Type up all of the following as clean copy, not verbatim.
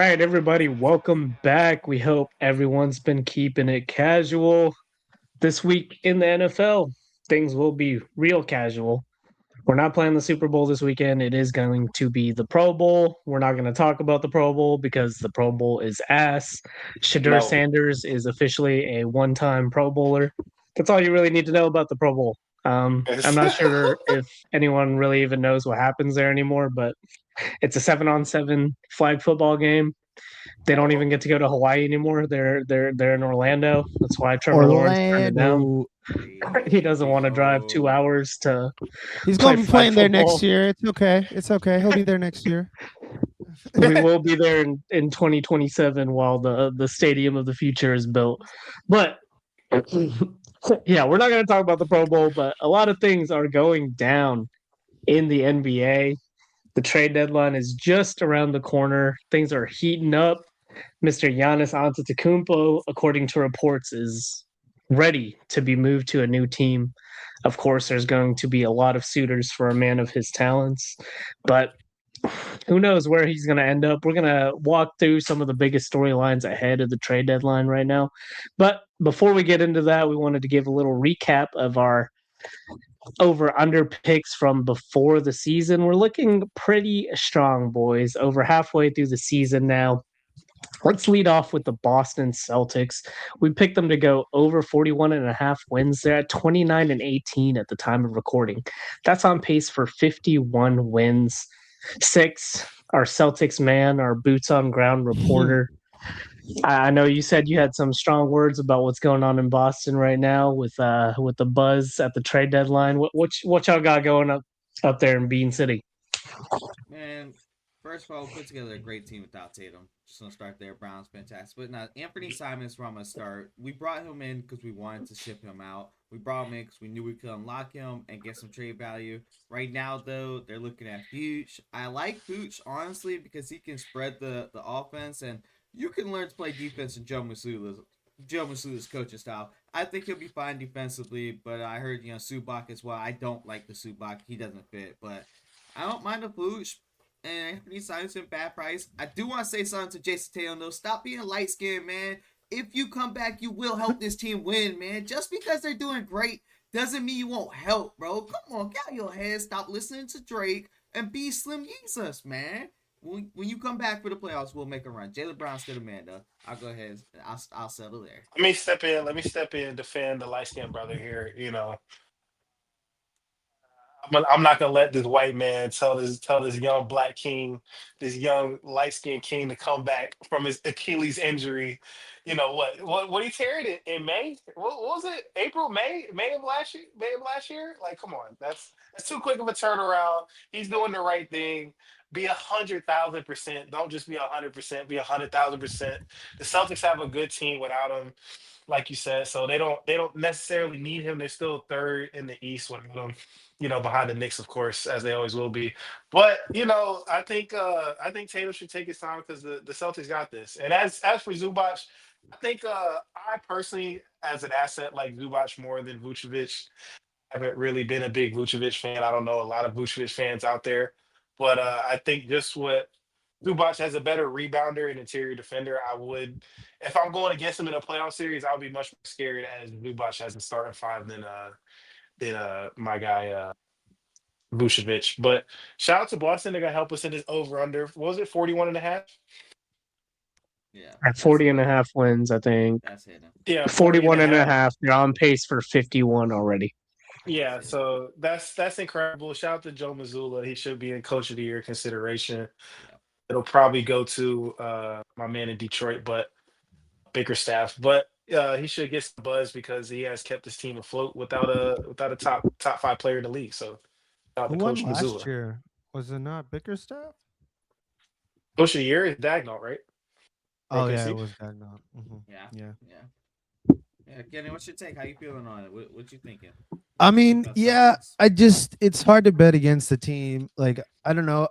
right, everybody, welcome back. We hope everyone's been keeping it casual. This week in the NFL, things will be real casual. We're not playing the Super Bowl this weekend. It is going to be the Pro Bowl. We're not going to talk about the Pro Bowl because the Pro Bowl is ass. Shadur No. Sanders is officially a one-time Pro Bowler. That's all you really need to know about the Pro Bowl. I'm not sure if anyone really even knows what happens there anymore, but it's a 7-on-7 flag football game. They don't even get to go to Hawaii anymore. They're in Orlando. That's why Trevor Lawrence turned it down. Orlando. He doesn't want to drive 2 Yo. hours to He's play gonna be flag playing there football. next year. It's okay. It's okay. He'll be there next year. We will be there in 2027 while the stadium of the future is built. But yeah, we're not going to talk about the Pro Bowl, but a lot of things are going down in the NBA. The trade deadline is just around the corner. Things are heating up. Mr. Giannis Antetokounmpo, according to reports, is ready to be moved to a new team. Of course, there's going to be a lot of suitors for a man of his talents, but who knows where he's going to end up. We're going to walk through some of the biggest storylines ahead of the trade deadline right now. But before we get into that, we wanted to give a little recap of our over under picks from before the season. We're looking pretty strong, boys. Over halfway through the season now. Let's lead off with the Boston Celtics. We picked them to go over 41 and a half wins. They're at 29 and 18 at the time of recording. That's on pace for 51 wins. Six, our Celtics man, our boots on ground reporter. I know you said you had some strong words about what's going on in Boston right now with the buzz at the trade deadline. What y'all got going up there in Bean City? Man, first of all, we put together a great team without Tatum. Just gonna start there. Brown's fantastic. But now Anthony Simons where I'm gonna start. We brought him in because we wanted to ship him out. We brought him in because we knew we could unlock him and get some trade value. Right now, though, they're looking at Vooch. I like Vooch, honestly, because he can spread the offense and you can learn to play defense in Joe Masuda's coaching style. I think he'll be fine defensively, but I heard, Subak as well. I don't like the Subak. He doesn't fit, but I don't mind the Vooch. And Anthony Simons in bad price. I do want to say something to Jason Tatum, though. Stop being light skinned, man. If you come back, you will help this team win, man. Just because they're doing great doesn't mean you won't help, bro. Come on, get out your head. Stop listening to Drake and be Slim Jesus, man. When you come back for the playoffs, we'll make a run. Jaylen Brown's still the man, though. I'll go ahead. I'll settle there. Let me step in. Let me step in and defend the light skinned brother here. I'm not gonna let this white man tell this young black king, this young light skinned king to come back from his Achilles injury. You know what he teared it in May? What was it? April, May of last year? May of last year? Like, come on, that's too quick of a turnaround. He's doing the right thing. Be 100,000%. Don't just be 100%. Be 100,000%. The Celtics have a good team without him, like you said. So they don't necessarily need him. They're still third in the East without him, behind the Knicks, of course, as they always will be. But I think Tatum should take his time because the Celtics got this. And as for Zubac, I think I personally, as an asset like Zubac more than Vucevic, haven't really been a big Vucevic fan. I don't know a lot of Vucevic fans out there, but I think just what Zubac has a better rebounder and interior defender. I would, if I'm going against him in a playoff series, I would be much more scared as Zubac has a starting five than my guy Vucevic. But shout out to Boston. They're gonna help us in this over under. What was it, 41 and a half? Yeah, At that's 40 and a hitting. half wins, I think. That's hitting. Yeah, 40 and 41 a and a half. half. They're on pace for 51 already. That's Yeah, hitting. so that's incredible. Shout out to Joe Mazzulla. He should be in coach of the year consideration. Yeah. It'll probably go to my man in Detroit, but Bickerstaff. But he should get some buzz because he has kept his team afloat without a top five player in the league. So shout out Who to won Coach last Mazzulla. year? Was it not Bickerstaff? Coach of the year is Dagnall, right? Oh yeah, it OKC. was Dagnall. Yeah. Yeah. Yeah, Kenny, what's your take? How you feeling on it? What you thinking I mean, about yeah, Celtics? it's hard to bet against the team. Like, I don't know,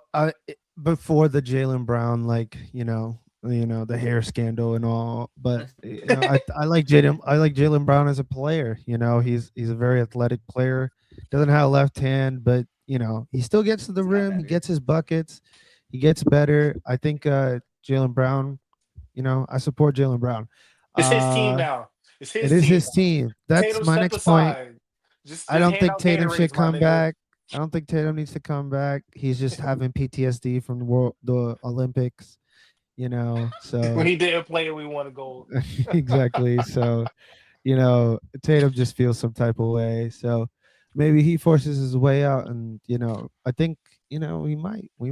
before the Jalen Brown, like, the hair scandal and all, but I like Jalen Brown as a player. He's a very athletic player. Doesn't have a left hand, but he still gets to the He's got rim. He better. gets his buckets. He gets better. I think Jaylen Brown. I support Jaylen Brown. It's his team now. It's It his is team his now. team. That's Tatum, my step next point. aside. Just I don't hand think out Tatum should Gatorades, my come nigga. back. I don't think Tatum needs to come back. He's just having PTSD from the Olympics, When So he didn't play, we won a gold. exactly. So, Tatum just feels some type of way. So maybe he forces his way out, and I think we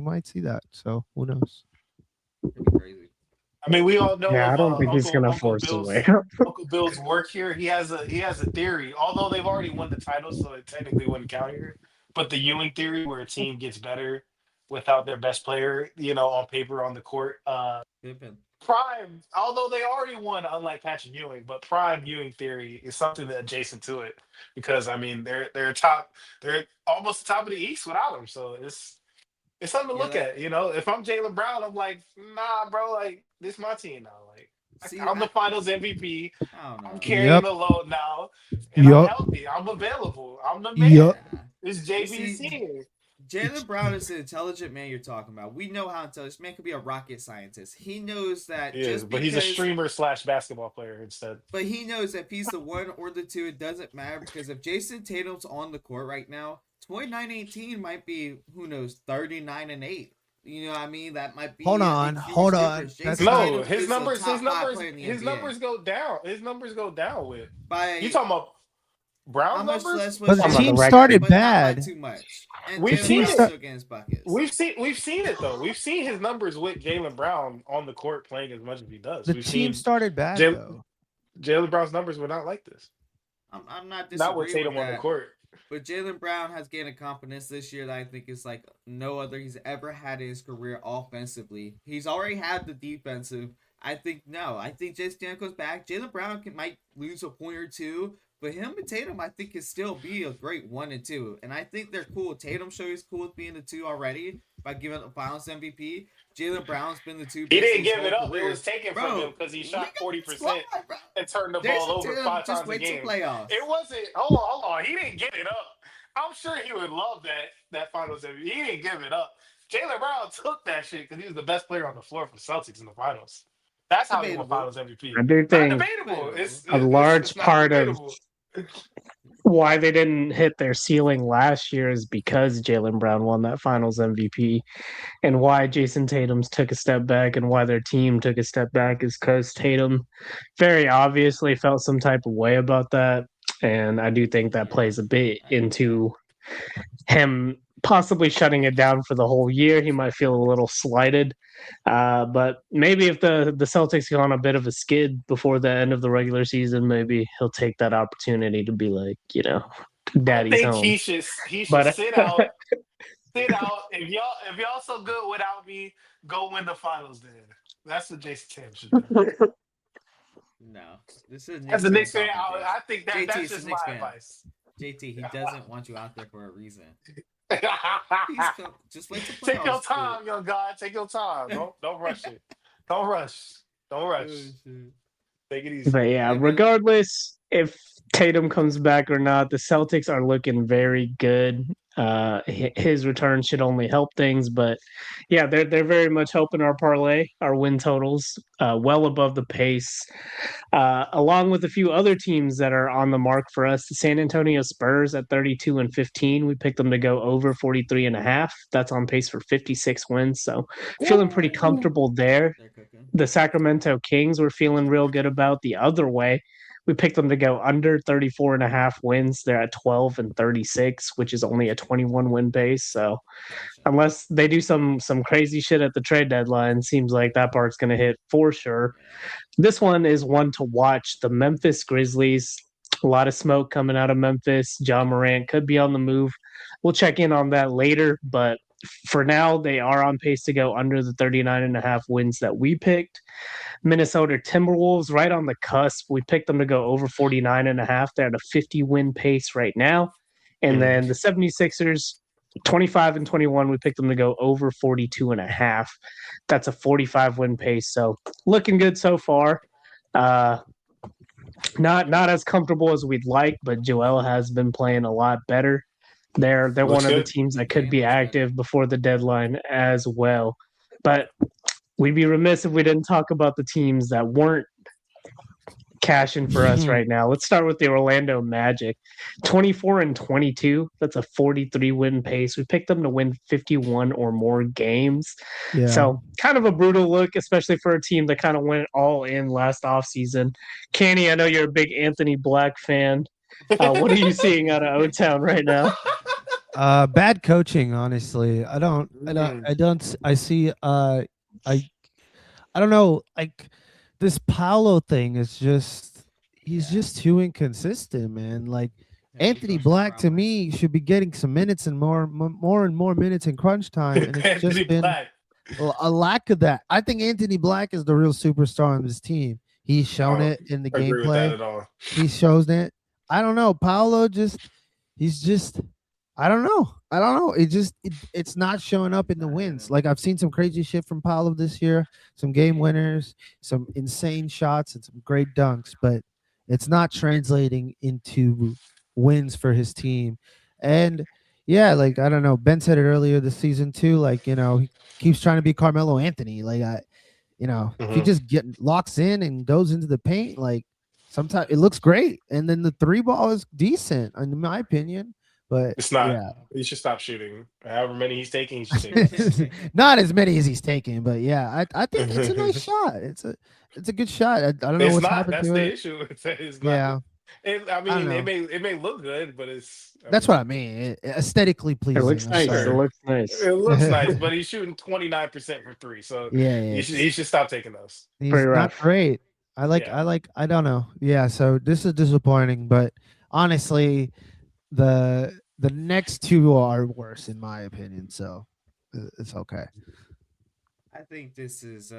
might see that. So who knows? It'd be crazy. I mean, we all know Yeah, I of don't think he's Uncle gonna Uncle force his way Bill's out. Uncle Bill's work here. He has a theory. Although they've already won the title, so it technically wouldn't count here. But the Ewing theory, where a team gets better without their best player, on paper on the court. Pippen. Prime, although they already won, unlike Patrick Ewing, but prime Ewing theory is something that adjacent to it because I mean they're almost the top of the East without him, so it's something to Yeah, look at. If I'm Jaylen Brown, I'm like, nah, bro, like this is my team now. Like see, I'm the Finals MVP. I don't I'm know. carrying Yep. the load now, and I'm Yup. healthy. I'm available. I'm the man. Yup. Nah. It's You JB's see, team. Jaylen Brown is an intelligent man you're talking about. We know how intelligent. This man could be a rocket scientist. He knows that He is, just but he's a because, streamer slash basketball player instead. but he knows that if he's the one or the two, it doesn't matter because if Jason Tatum's on the court right now, 29-18 might be, who knows, 39-8. You know what I mean? That might be Hold on, a huge hold on. difference. That's Jason not- No, Tatum his is numbers, a top his numbers, five player in the his NBA. numbers go down. His numbers go down with. By You talking about how Brown much numbers? less But was the I'm Jason about to team wreck Tatum, started but not by bad. too much. And We've Jaylen seen Brown's it. still getting his buckets. We've seen it though. We've seen his numbers with Jaylen Brown on the court playing as much as he does. The We've team seen started bad Jay, though. Jaylen Brown's numbers were not like this. I'm not Not with disagreeing with Tatum on the that. court. But Jaylen Brown has gained a confidence this year that I think is like no other he's ever had in his career offensively. He's already had the defensive. I think Jason Tatum goes back. Jaylen Brown might lose a point or two, but him and Tatum I think can still be a great 1 and 2. And I think they're cool. Tatum shows he's cool with being the 2 already by giving up the Finals MVP. Jaylen Brown's been the 2 He basically didn't his give it whole up. It career. was taken from him Bro, because he we shot got 40% squad, bro. and turned the ball Jason over Tatum, 5 just times a wait till game. playoffs. It wasn't. Hold on. He didn't give it up. I'm sure he would love that Finals MVP. He didn't give it up. Jaylen Brown took that shit because he was the best player on the floor for Celtics in the finals. That's how he won Debatable. Finals MVP. I do Not think debatable. a large It's not part of debatable. why they didn't hit their ceiling last year is because Jaylen Brown won that Finals MVP, and why Jason Tatum's took a step back and why their team took a step back is because Tatum very obviously felt some type of way about that, and I do think that plays a bit into him possibly shutting it down for the whole year. He might feel a little slighted. But maybe if the Celtics go on a bit of a skid before the end of the regular season, maybe he'll take that opportunity to be like, I daddy's think home. he should But sit out. Sit out. If y'all so good without me, go win the finals then. That's what Jason Tatum should do. No, this is As a Knicks fan, talking, I think JT that's is a just Knicks my fan. advice. JT, he doesn't want you out there for a reason. Just wait till playoffs. Take your time, young guy. Take your time. Don't rush it. Don't rush. Don't rush. Take it easy. But yeah, regardless if Tatum comes back or not, the Celtics are looking very good. His return should only help things, but yeah, they're very much helping our parlay, our win totals, well above the pace. Along with a few other teams that are on the mark for us. The San Antonio Spurs at 32-15. We picked them to go over 43.5. That's on pace for 56 wins. So feeling pretty comfortable there. The Sacramento Kings we're feeling real good about. The other way, we picked them to go under 34.5 wins. They're at 12-36, which is only a 21 win pace. So unless they do some crazy shit at the trade deadline, seems like that part's going to hit for sure. This one is one to watch. The Memphis Grizzlies. A lot of smoke coming out of Memphis. John Morant could be on the move. We'll check in on that later, but for now, they are on pace to go under the 39.5 wins that we picked. Minnesota Timberwolves, right on the cusp. We picked them to go over 49.5. They're at a 50 win pace right now. And then the 76ers, 25-21, we picked them to go over 42.5. That's a 45 win pace. So looking good so far. Not as comfortable as we'd like, but Joel has been playing a lot better. They're one of the teams that could be active before the deadline as well. But we'd be remiss if we didn't talk about the teams that weren't cashing for us right now. Let's start with the Orlando Magic. 24-22. That's a 43 win pace. We picked them to win 51 or more games. Yeah. So kind of a brutal look, especially for a team that kind of went all in last offseason. Kenny, I know you're a big Anthony Black fan. What are you seeing out of O-Town right now? Bad coaching, honestly. I see I don't know, like this Paolo thing is he's just too inconsistent, man. Like Anthony Black to me should be getting some minutes and more and more minutes in crunch time, and it's Anthony just been Black. a lack of that. I think Anthony Black is the real superstar on this team. He's shown it in the Agree with that gameplay. at all. He shows it. I don't know. Paolo he's just I don't know. It's not showing up in the wins. Like I've seen some crazy shit from Paolo this year, some game winners, some insane shots, and some great dunks, but it's not translating into wins for his team. And yeah, like I don't know. Ben said it earlier this season too. Like he keeps trying to be Carmelo Anthony. Like if he just locks in and goes into the paint, like sometimes it looks great, and then the three ball is decent, in my opinion. But it's not. Yeah. He should stop shooting. However many he's taking, he should take. Not as many as he's taking, but yeah, I think it's a nice shot. It's a good shot. I don't know what's happened That's to the it. issue. It's not. Yeah. It may look good, but that's what I mean. Aesthetically pleasing. It looks nice. It looks nice. It looks nice, but he's shooting 29% from three. So he should stop taking those. He's not great. I don't know. Yeah, so this is disappointing, but honestly, the next two are worse in my opinion, so it's okay. I think this is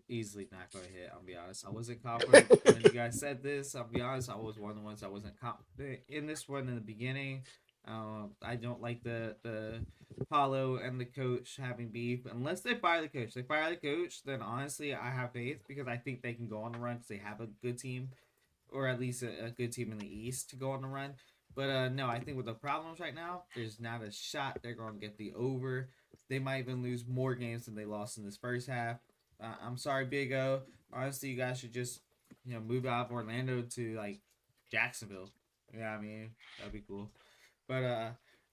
easily not going to hit. I'll be honest. I wasn't confident when you guys said this. I'll be honest. I was one of the ones I wasn't confident in this one in the beginning. I don't like the Paulo and the coach having beef unless they fire the coach. They fire the coach, then honestly, I have faith because I think they can go on the run because they have a good team, or at least a good team in the East to go on the run. But no, I think with the problems right now, there's not a shot they're going to get the over. They might even lose more games than they lost in this first half. I'm sorry, Big O. Honestly, you guys should just move out of Orlando to like Jacksonville. Yeah, I mean that'd be cool. But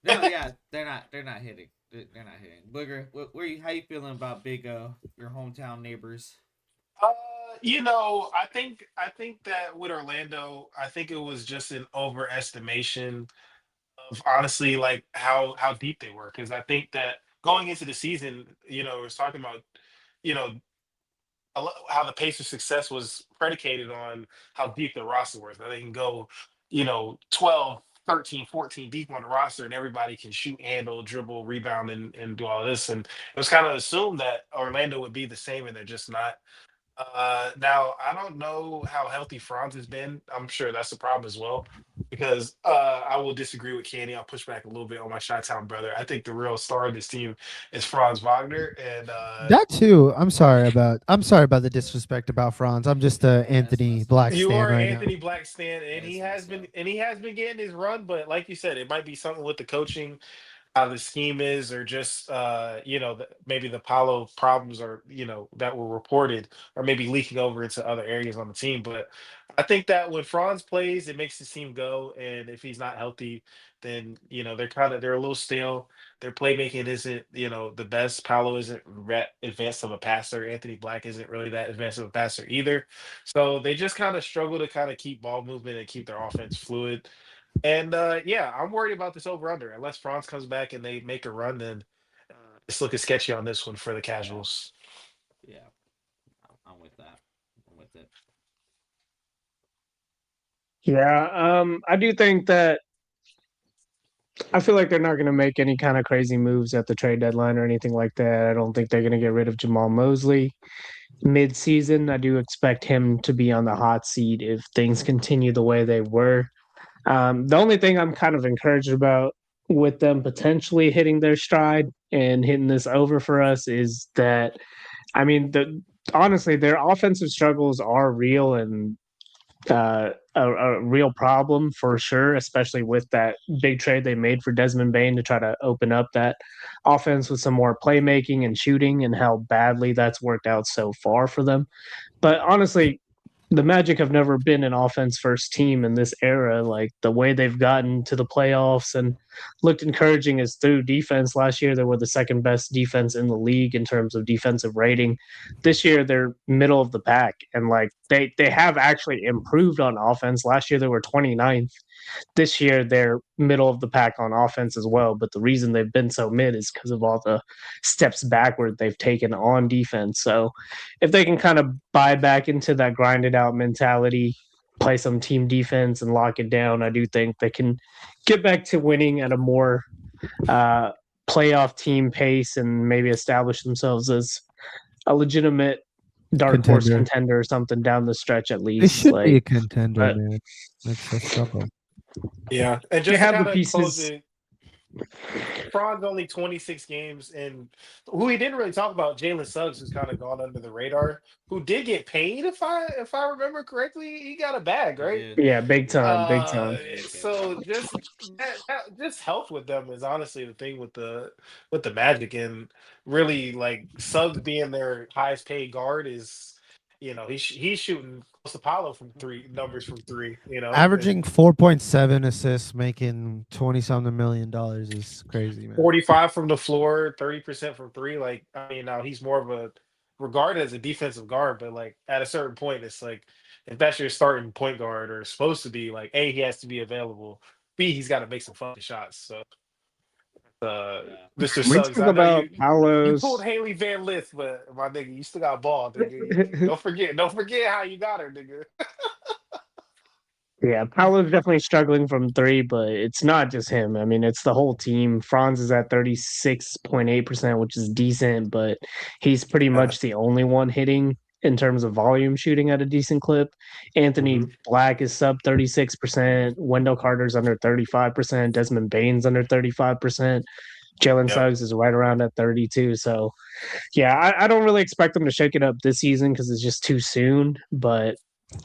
no, yeah, they're not hitting. They're not hitting. Booger, how you feeling about Big O, your hometown neighbors? I think that with Orlando, I think it was just an overestimation of honestly like how deep they were. Because I think that going into the season, I was talking about, you know, how the Pacers' success was predicated on how deep the roster was. That they can go, 12, 13, 14 deep on the roster and everybody can shoot, handle, dribble, rebound, and do all this. And it was kind of assumed that Orlando would be the same, and they're just not. Now I don't know how healthy Franz has been. I'm sure that's a problem as well, because I will disagree with Kenny. I'll push back a little bit on my Chi-Town brother. I think the real star of this team is Franz Wagner, and that too. I'm sorry about the disrespect about Franz. I'm just a Anthony Black you stan are right Anthony now. Black stan, and he has been getting his run. But like you said, it might be something with the coaching, how the scheme is, or just maybe the Paulo problems are that were reported, or maybe leaking over into other areas on the team. But I think that when Franz plays, it makes the team go, and if he's not healthy, then they're a little stale. Their playmaking isn't the best. Paulo isn't advanced of a passer. Anthony Black isn't really that advanced of a passer either. So they just kind of struggle to kind of keep ball movement and keep their offense fluid. And yeah, I'm worried about this over under. Unless Franz comes back and they make a run, then it's looking sketchy on this one for the casuals. Yeah, I'm with that. I'm with it. Yeah, I do think that I feel like they're not going to make any kind of crazy moves at the trade deadline or anything like that. I don't think they're going to get rid of Jamal Mosley mid-season. I do expect him to be on the hot seat if things continue the way they were. The only thing I'm kind of encouraged about with them potentially hitting their stride and hitting this over for us is that, I mean, honestly, their offensive struggles are real, and a real problem for sure, especially with that big trade they made for Desmond Bain to try to open up that offense with some more playmaking and shooting, and how badly that's worked out so far for them. But honestly, the Magic have never been an offense first team in this era. Like the way they've gotten to the playoffs and looked encouraging is through defense. Last year, they were the second best defense in the league in terms of defensive rating. This year, they're middle of the pack, and like they have actually improved on offense. Last year, they were 29th. This year they're middle of the pack on offense as well. But the reason they've been so mid is because of all the steps backward they've taken on defense. So if they can kind of buy back into that grinded out mentality, play some team defense and lock it down, I do think they can get back to winning at a more uh, playoff team pace and maybe establish themselves as a legitimate dark horse contender or something down the stretch at least. It should be a like, contender, but man. It's a struggle. Yeah, and they just to have the kind of close pieces. it, Fran's only 26 games, and who he didn't really talk about, Jalen Suggs, who's kind of gone under the radar, who did get paid, if I remember correctly, he got a bag, He right? did. Yeah, big time, big Uh, time. He did get so paid. that just health with them is honestly the thing with the Magic, and really like Suggs being their highest paid guard is, he's shooting close to Paolo from three numbers from three, Averaging 4.7 assists, making 20-something $million is crazy, man. 45 from the floor, 30% from three. Like, I mean, now he's more of a regarded as a defensive guard, but like at a certain point, it's like if that's your starting point guard or supposed to be, like A, he has to be available. B, he's got to make some fucking shots. So Yeah. Mr. We Suggs, talk I know about you pulled Palos. Haley Van Lith, but my nigga, you still got ball, nigga. Don't forget how you got her, nigga. Yeah, Paolo's definitely struggling from three, but it's not just him. I mean, it's the whole team. Franz is at 36.8%, which is decent, but he's pretty much the only one hitting in terms of volume shooting at a decent clip. Anthony Mhm. Black is sub 36%. Wendell Carter's under 35%. Desmond Bain's under 35%. Jalen Yep. Suggs is right around at 32. So, yeah, I don't really expect them to shake it up this season because it's just too soon, but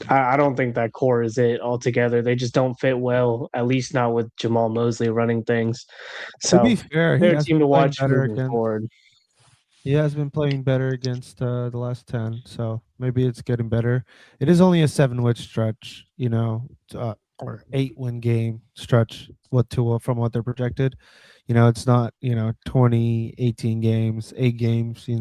I don't think that core is it altogether. They just don't fit well, at least not with Jamal Mosley running things. To be So fair, he they're a has team been to playing watch better moving against. forward. He has been playing better against the last 10, so maybe it's getting better. It is only a 7-win stretch, or 8-win game stretch. From what they're projected, it's not 20, 18 games, 8 games. You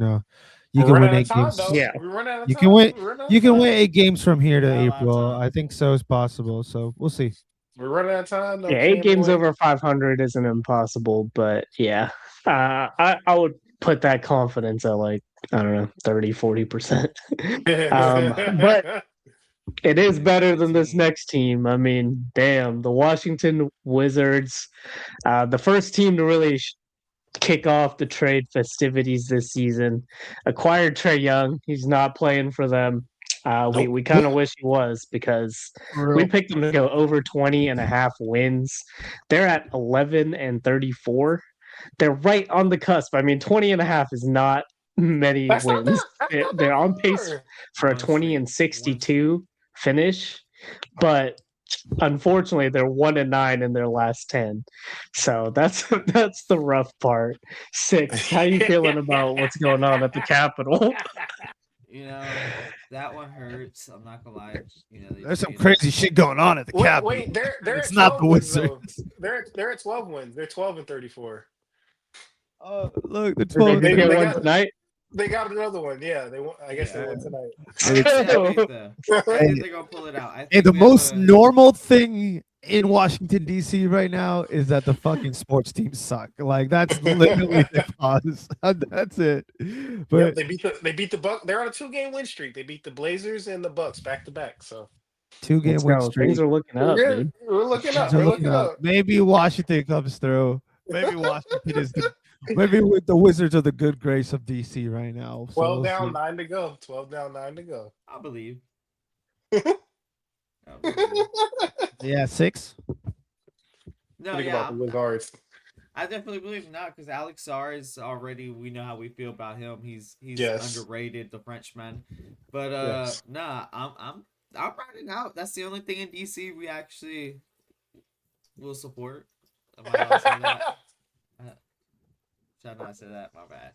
We're can running win out of 8 time, games. though. Yeah. We're running out of You can time. win. We're running out You of can win time. 8 games from here to Not a lot of April. time. I think so is possible. So we'll see. We're running out of time. No Yeah, 8 games fanboy. over 500 isn't impossible, but yeah, I would put that confidence at like, I don't know, 30-40%. But it is It's a better good than this team. next team. I mean, damn, the Washington Wizards, the first team to really kick off the trade festivities this season. Acquired Trey Young. He's not playing for them. We Nope. we kind of wish he was because For we real. picked them to go over 20.5 wins. They're at 11 and 34. They're right on the cusp. I mean, 20.5 is not many That's not wins. that. That's They're, not they're that on pace far. for a One 20 street. and One street. 62 finish, but unfortunately they're 1-9 in their last 10. So that's that's the rough part. Six, how you feeling about what's going on at the Capitol? That one hurts. I'm not gonna lie. They There's some traded. crazy shit going on at the Wait, Capitol, wait. They're and they're it's at not the 12 wins though. Wizards. They're at 12 wins. They're 12 and 34. Look, the They 12. did They get they one got tonight. they got another one. Yeah, they won. I guess they Yeah. won tonight. Hey, I can't wait though. I think hey, they're gonna pull it out. I hey, think the we have most a. normal thing in Washington D.C. right now is that the fucking sports teams suck. Like that's literally the cause. That's it. Yep, But they beat the Bucks. They're on a 2-game win streak. They beat the Blazers and the Bucks back to back. So 2-game Let's win go. Things streak. are looking we're up, good. dude. We're looking Things up. are We're looking looking up. up. Maybe Washington comes through. Maybe Washington is the. Maybe with the Wizards of the good grace of DC right now. So 12 we'll down, see. 9 to go. 12 down, 9 to go. I believe. I believe. Yeah, 6. No, Think yeah, about the Wizards. I definitely believe not because Alex Sarr is already. We know how we feel about him. He's Yes. underrated, the Frenchman. But Yes. nah, I'm riding out. That's the only thing in DC we actually will support. Am I allowed to say that? Should I not say that? My bad.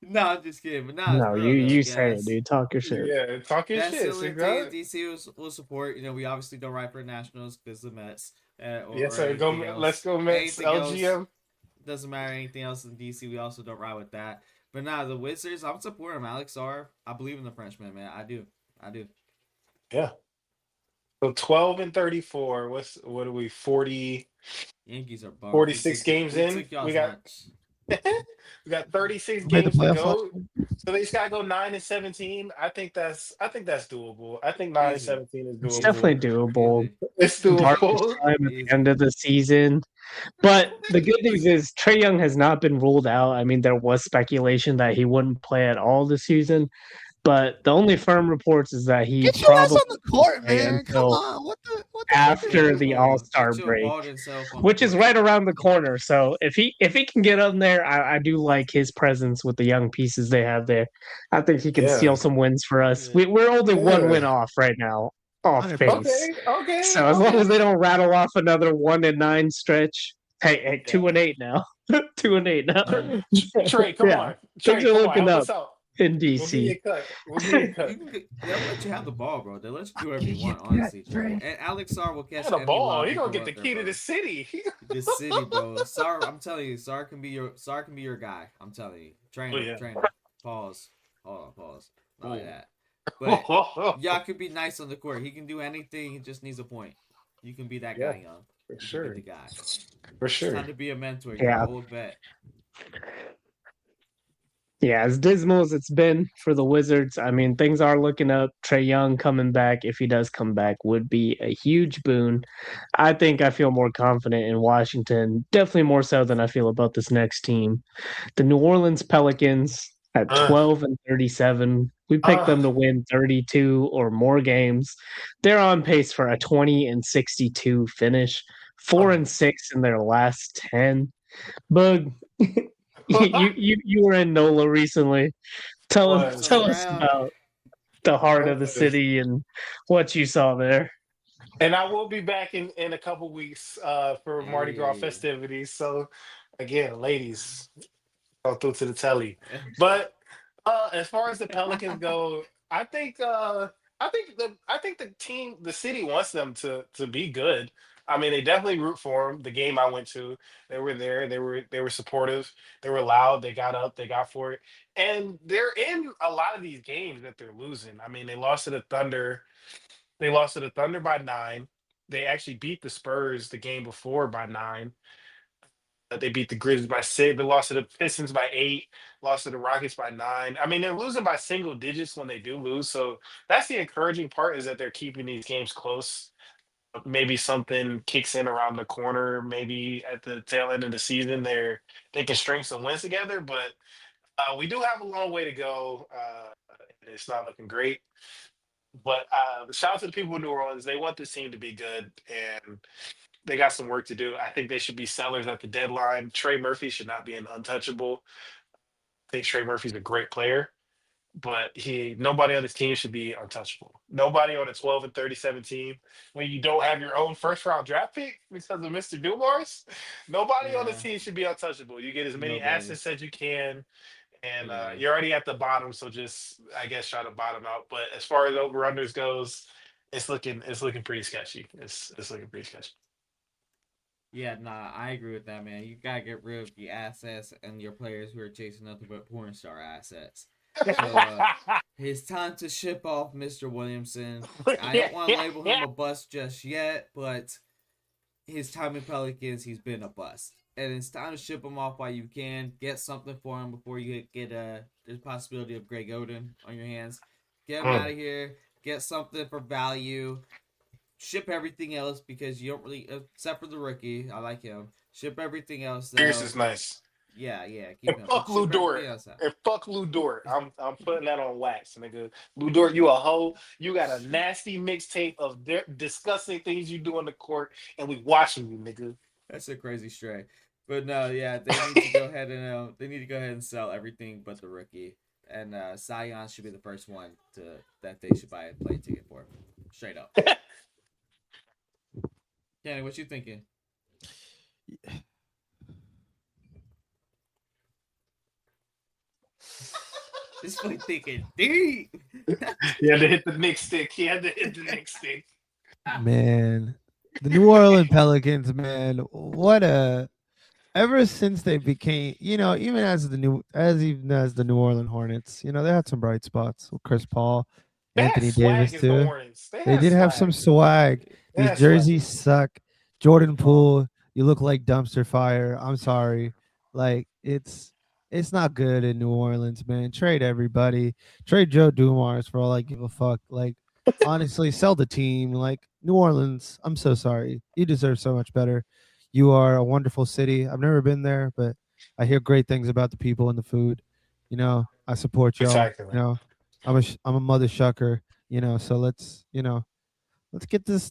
No, I'm just kidding. But no, it's No, for you real though. you Yeah, say it, dude. Talk your shit. Yeah, talking that's the shit. only See, team bro? DC will support. We obviously don't ride for Nationals because the Mets Yes, or sir. Go. anything Let's else. go, Mets. Anything else LGM. doesn't matter. Anything else in DC, we also don't ride with that. But nah, the Wizards, I'm supporting them. Alex R. I believe in the Frenchman, man. I do. I do. Yeah. So 12-34. What are we? 40, Yankees are bummed. 46 games We in. took We y'all's got lunch. we got 36 Made the games to playoffs last go. year. So they just gotta go 9-17. I think that's doable. I think nine and Easy. seventeen is It's doable. definitely doable. Easy. It's Garbage doable. time at the Easy. end of the season. But the good news is Trey Young has not been ruled out. I mean, there was speculation that he wouldn't play at all this season, but the only firm reports is that he Get your ass probably on the court, play man. Come until on. What the fuck are you after doing? the All-Star Get your break, bald self on the which is court. right around the corner. So if he can get up there, I do like his presence with the young pieces they have there. I think he can steal Yeah. some wins for us. Yeah. We're only one Yeah. win off right now, off 100%. pace. Okay. Okay. So as long Okay. as they don't rattle off another 1-9 stretch, hey, Yeah. 2-8 now, 2-8 now. Trey, come Yeah, on. things Trey, are come on. looking Help up us out. in We'll give you DC. a cut. We'll give you a cut. They'll let you have the ball, bro. They'll let you do whatever Get you your want, gut, honestly, Trey. Trey. And Alex Sar will Yeah, catch the any ball. lob He you gonna throw get the out there, key to the bro. city. The city, bro. Sar, I'm telling you, Sar can be your guy. I'm telling you, Oh trainer, yeah. trainer. Pause. Hold on, pause. Not like that. But y'all could be nice on the court. He can do anything. He just needs a point. You can be that Yeah, guy, Young. for You can be sure. the guy. For It's sure. time to be a mentor. You're an Yeah, old vet. yeah. As dismal as it's been for the Wizards, I mean, things are looking up. Trey Young coming back, if he does come back, would be a huge boon. I think I feel more confident in Washington, definitely more so than I feel about this next team. The New Orleans Pelicans at Uh, 12-37. We picked uh, them to win 32 or more games. They're on pace for a 20-62 finish, 4 uh. and 6 in their last 10. Bug, you were in NOLA recently. Tell us Boots on the tell was us ground. about the heart of the was. city and what you saw there. And I will be back in a couple weeks for Mardi Gras Hey. festivities. So again, ladies, go through to the telly. But as far as the Pelicans go, I think I think the team, the city wants them to be good. I mean, they definitely root for them. The game I went to, they were there. They were supportive. They were loud. They got up. They got for it. And they're in a lot of these games that they're losing. I mean, they lost to the Thunder. They lost to the Thunder by 9. They actually beat the Spurs the game before by 9. They beat the Grizzlies by 6. They lost to the Pistons by 8. Lost to the Rockets by 9. I mean, they're losing by single digits when they do lose. So that's the encouraging part, is that they're keeping these games close. Maybe something kicks in around the corner. Maybe at the tail end of the season, they can string some wins together. But we do have a long way to go. It's not looking great. But shout out to the people in New Orleans. They want this team to be good, and they got some work to do. I think they should be sellers at the deadline. Trey Murphy should not be an untouchable. I think Trey Murphy's a great player, but nobody on this team should be untouchable. Nobody on a 12-37 team, when you don't have your own first round draft pick because of Mr. Dumars, nobody on this Yeah. team should be untouchable. You get as many Nobody. assets as you can, and Yeah. you're already at the bottom, so just, I guess, try to bottom out. But as far as over unders goes, it's looking pretty sketchy. It's looking pretty sketchy. Yeah, nah, I agree with that, man. You gotta get rid of the assets and your players who are chasing nothing but porn star assets. So it's time to ship off Mr. Williamson. I don't want to label him a bust just yet, but his time in Pelicans, he's been a bust. And it's time to ship him off while you can. Get something for him before you get there's possibility of Greg Oden on your hands. Get him out Mm. of here. Get something for value. Ship everything else because you don't really, except for the rookie. I like him. Ship everything else Pierce though. is nice. Yeah, keep And him. But fuck Lou ship Dort. everything else out. And fuck Lou Dort. I'm putting that on wax, nigga. Lou Dort, you a hoe. You got a nasty mixtape of disgusting things you do on the court, and we watching you, nigga. That's a crazy stray. But no, yeah, they need to go ahead and sell everything but the rookie. and Zion should be the first one that they should buy a plane ticket for, straight up. Kenny, what you thinking? This boy thinking deep. He had to hit the Knicks stick. Man, the New Orleans Pelicans, man, what a ever since they became, even as the New Orleans Hornets, they had some bright spots with Chris Paul, They had Anthony swag Davis as the too. Hornets. They They had did have some swag. swag. They These had swag. jerseys suck. Jordan Poole, you look like dumpster fire. I'm sorry. Like it's not good in New Orleans, man. Trade everybody. Trade Joe Dumars for all I give a fuck. Like honestly, sell the team. Like New Orleans, I'm so sorry. You deserve so much better. You are a wonderful city. I've never been there, but I hear great things about the people and the food. I support y'all. Exactly. I'm a mother shucker. So let's get this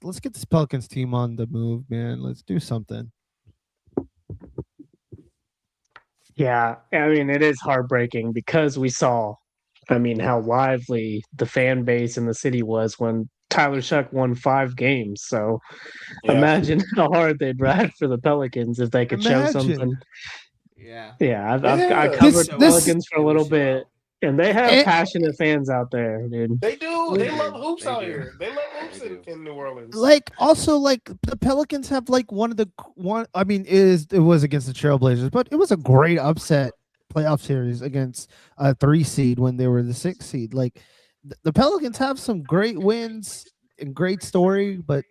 Pelicans team on the move, man. Let's do something. Yeah, I mean, it is heartbreaking because we saw, I mean, how lively the fan base in the city was when Tyler Shuck won 5 games. So Yeah. imagine how hard they'd ride for the Pelicans if they could show something. Imagine. Yeah. Yeah, I Yeah. covered This- the this- Pelicans for a little bit, and they have Eh, passionate fans out there, dude. They do. They They love do. hoops They out do. here. They love hoops They do. in New Orleans. Like also like the Pelicans have like one of the one. I mean, it was against the Trailblazers, but it was a great upset playoff series against a 3 seed when they were the 6 seed. Like the Pelicans have some great wins and great story, but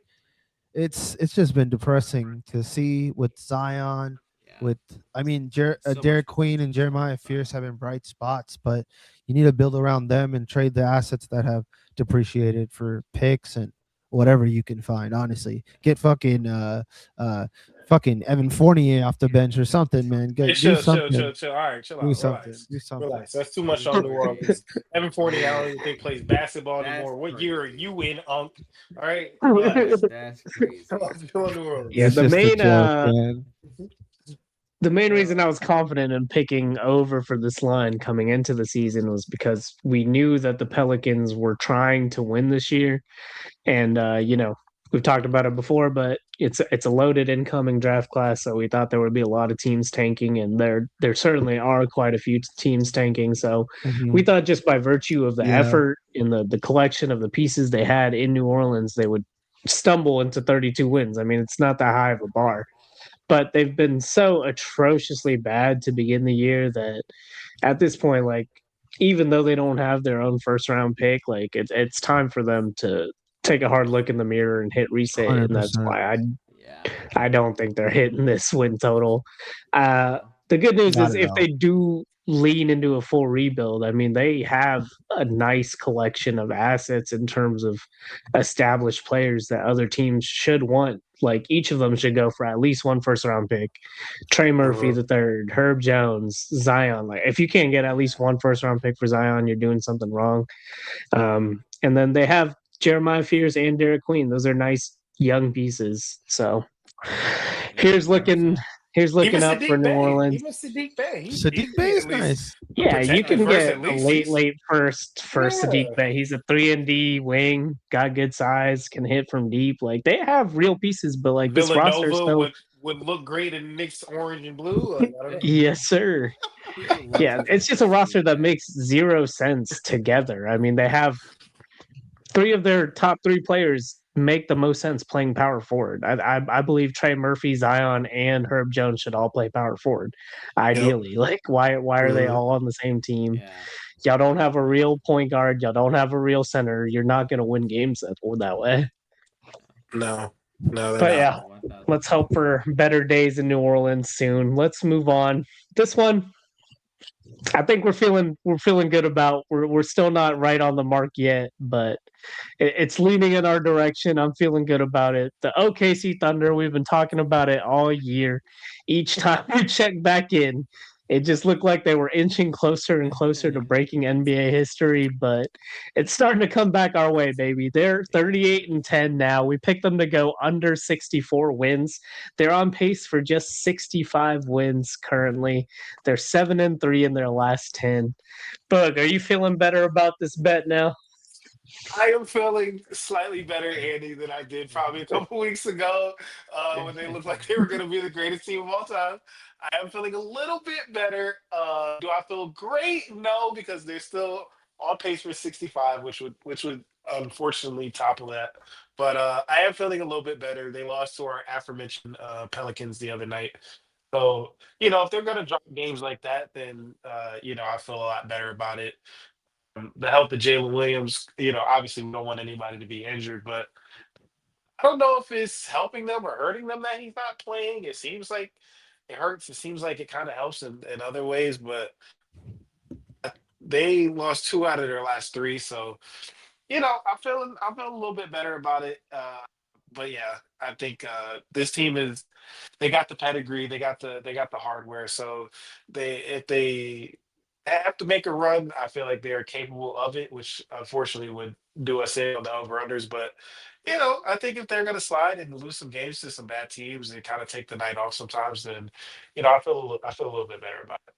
it's just been depressing to see with Zion. Yeah. So Derek much Queen and Jeremiah Fierce having bright spots, but you need to build around them and trade the assets that have depreciated for picks and whatever you can find. Honestly, get fucking Evan Fournier off the bench or something, man. Hey, Do chill. something. All right, chill Do out. something. Relax. Do something. Relax. That's too much on New Orleans. Evan Fournier, I don't even think plays basketball That's anymore. What crazy. year are you in, Unk? All right. That's crazy. Come on, New Orleans. Yeah, It's the just a main joke, man. the main reason I was confident in picking over for this line coming into the season was because we knew that the Pelicans were trying to win this year. And we've talked about it before, but it's a loaded incoming draft class, so we thought there would be a lot of teams tanking, and there certainly are quite a few teams tanking. So we Mhm. thought just by virtue of the Yeah. effort and the collection of the pieces they had in New Orleans, they would stumble into 32 wins. I mean, it's not that high of a bar. But they've been so atrociously bad to begin the year that at this point, like, even though they don't have their own first round pick, like it's time for them to take a hard look in the mirror and hit reset. And that's 100%. why Yeah. I don't think they're hitting this win total. The good news Not is at if all. they do lean into a full rebuild, I mean, they have a nice collection of assets in terms of established players that other teams should want. Like each of them should go for at least one first round pick. Trey Murphy the third, Herb Jones, Zion. Like if you can't get at least one first round pick for Zion, you're doing something wrong. And then they have Jeremiah Fears and Derek Queen. Those are nice young pieces. So here's looking 100%. here's looking Even up for Sadiq New Bey. Orleans. Even Sadiq Bey. Sadiq Bey is nice. Yeah, you protected can verse get at a least. late first for Yeah. Sadiq Bey. He's a 3-and-D wing, got good size, can hit from deep. Like they have real pieces, but like this roster is Villanova so would look great in Knicks orange and blue. Like, I don't know. yes, sir. People love Yeah, to it's just a compare roster that Sadiq Bey. makes zero sense together. I mean, they have 3 of their top 3 players make the most sense playing power forward. I believe Trey Murphy, Zion, and Herb Jones should all play power forward. Ideally, like why are they all on the same team? Yeah. Y'all don't have a real point guard. Y'all don't have a real center. You're not going to win games that way. No, they're But not. yeah, let's hope for better days in New Orleans soon. Let's move on. This one, I think we're feeling good about. We're still not right on the mark yet, but it's leaning in our direction. I'm feeling good about it. The OKC Thunder, we've been talking about it all year. Each time we check back in, It just looked like they were inching closer and closer to breaking NBA history, but it's starting to come back our way, baby. They're 38-10 now. We picked them to go under 64 wins. They're on pace for just 65 wins currently. They're 7-3 in their last 10. Bug, are you feeling better about this bet now? I am feeling slightly better, Andy, than I did probably a couple weeks ago when they looked like they were going to be the greatest team of all time. I am feeling a little bit better. Do I feel great? No, because they're still on pace for 65, which would unfortunately topple that. But I am feeling a little bit better. They lost to our aforementioned Pelicans the other night. So, if they're going to drop games like that, then, I feel a lot better about it. The health of Jalen Williams, obviously we don't want anybody to be injured, but I don't know if it's helping them or hurting them that he's not playing. It seems like it hurts. It seems like it kind of helps in other ways, but they lost two out of their last three. So, I'm feeling a little bit better about it. But yeah, I think this team they got the pedigree, they got the hardware. So if they have to make a run, I feel like they are capable of it, which unfortunately would do us in on the over unders. But I think if they're gonna slide and lose some games to some bad teams and kind of take the night off sometimes, then I feel a little bit better about it.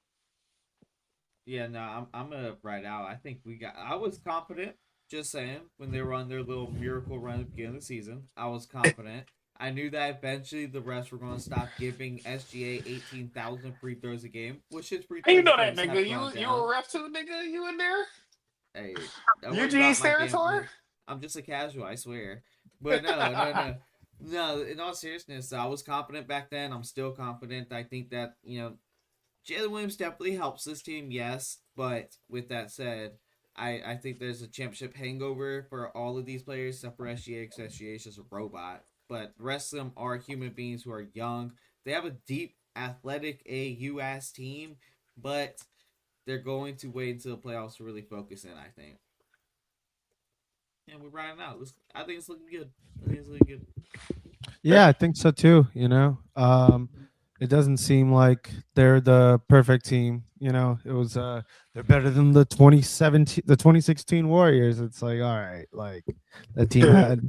Yeah, no, I'm gonna write out. I think I was confident, just saying, when they were on their little miracle run at the beginning of the season. I was confident. I knew that eventually the refs were gonna stop giving SGA 18,000 free throws a game, which his free Hey, you throws know that attempts nigga. have gone You a down. ref too, nigga? You in there? Hey, don't worry about Eugene's my game. territory? I'm just a casual, I swear. But no. In all seriousness, I was confident back then. I'm still confident. I think that Jalen Williams definitely helps this team, yes. But with that said, I think there's a championship hangover for all of these players, except for SGA, because SGA is just a robot. But the rest of them are human beings who are young. They have a deep, athletic, AU-ass team, but they're going to wait until the playoffs to really focus in, I think. And we're riding out. I think it's looking good. Yeah, I think so too. It doesn't seem like they're the perfect team. It was they're better than the 2016 Warriors. It's like, all right, like that team had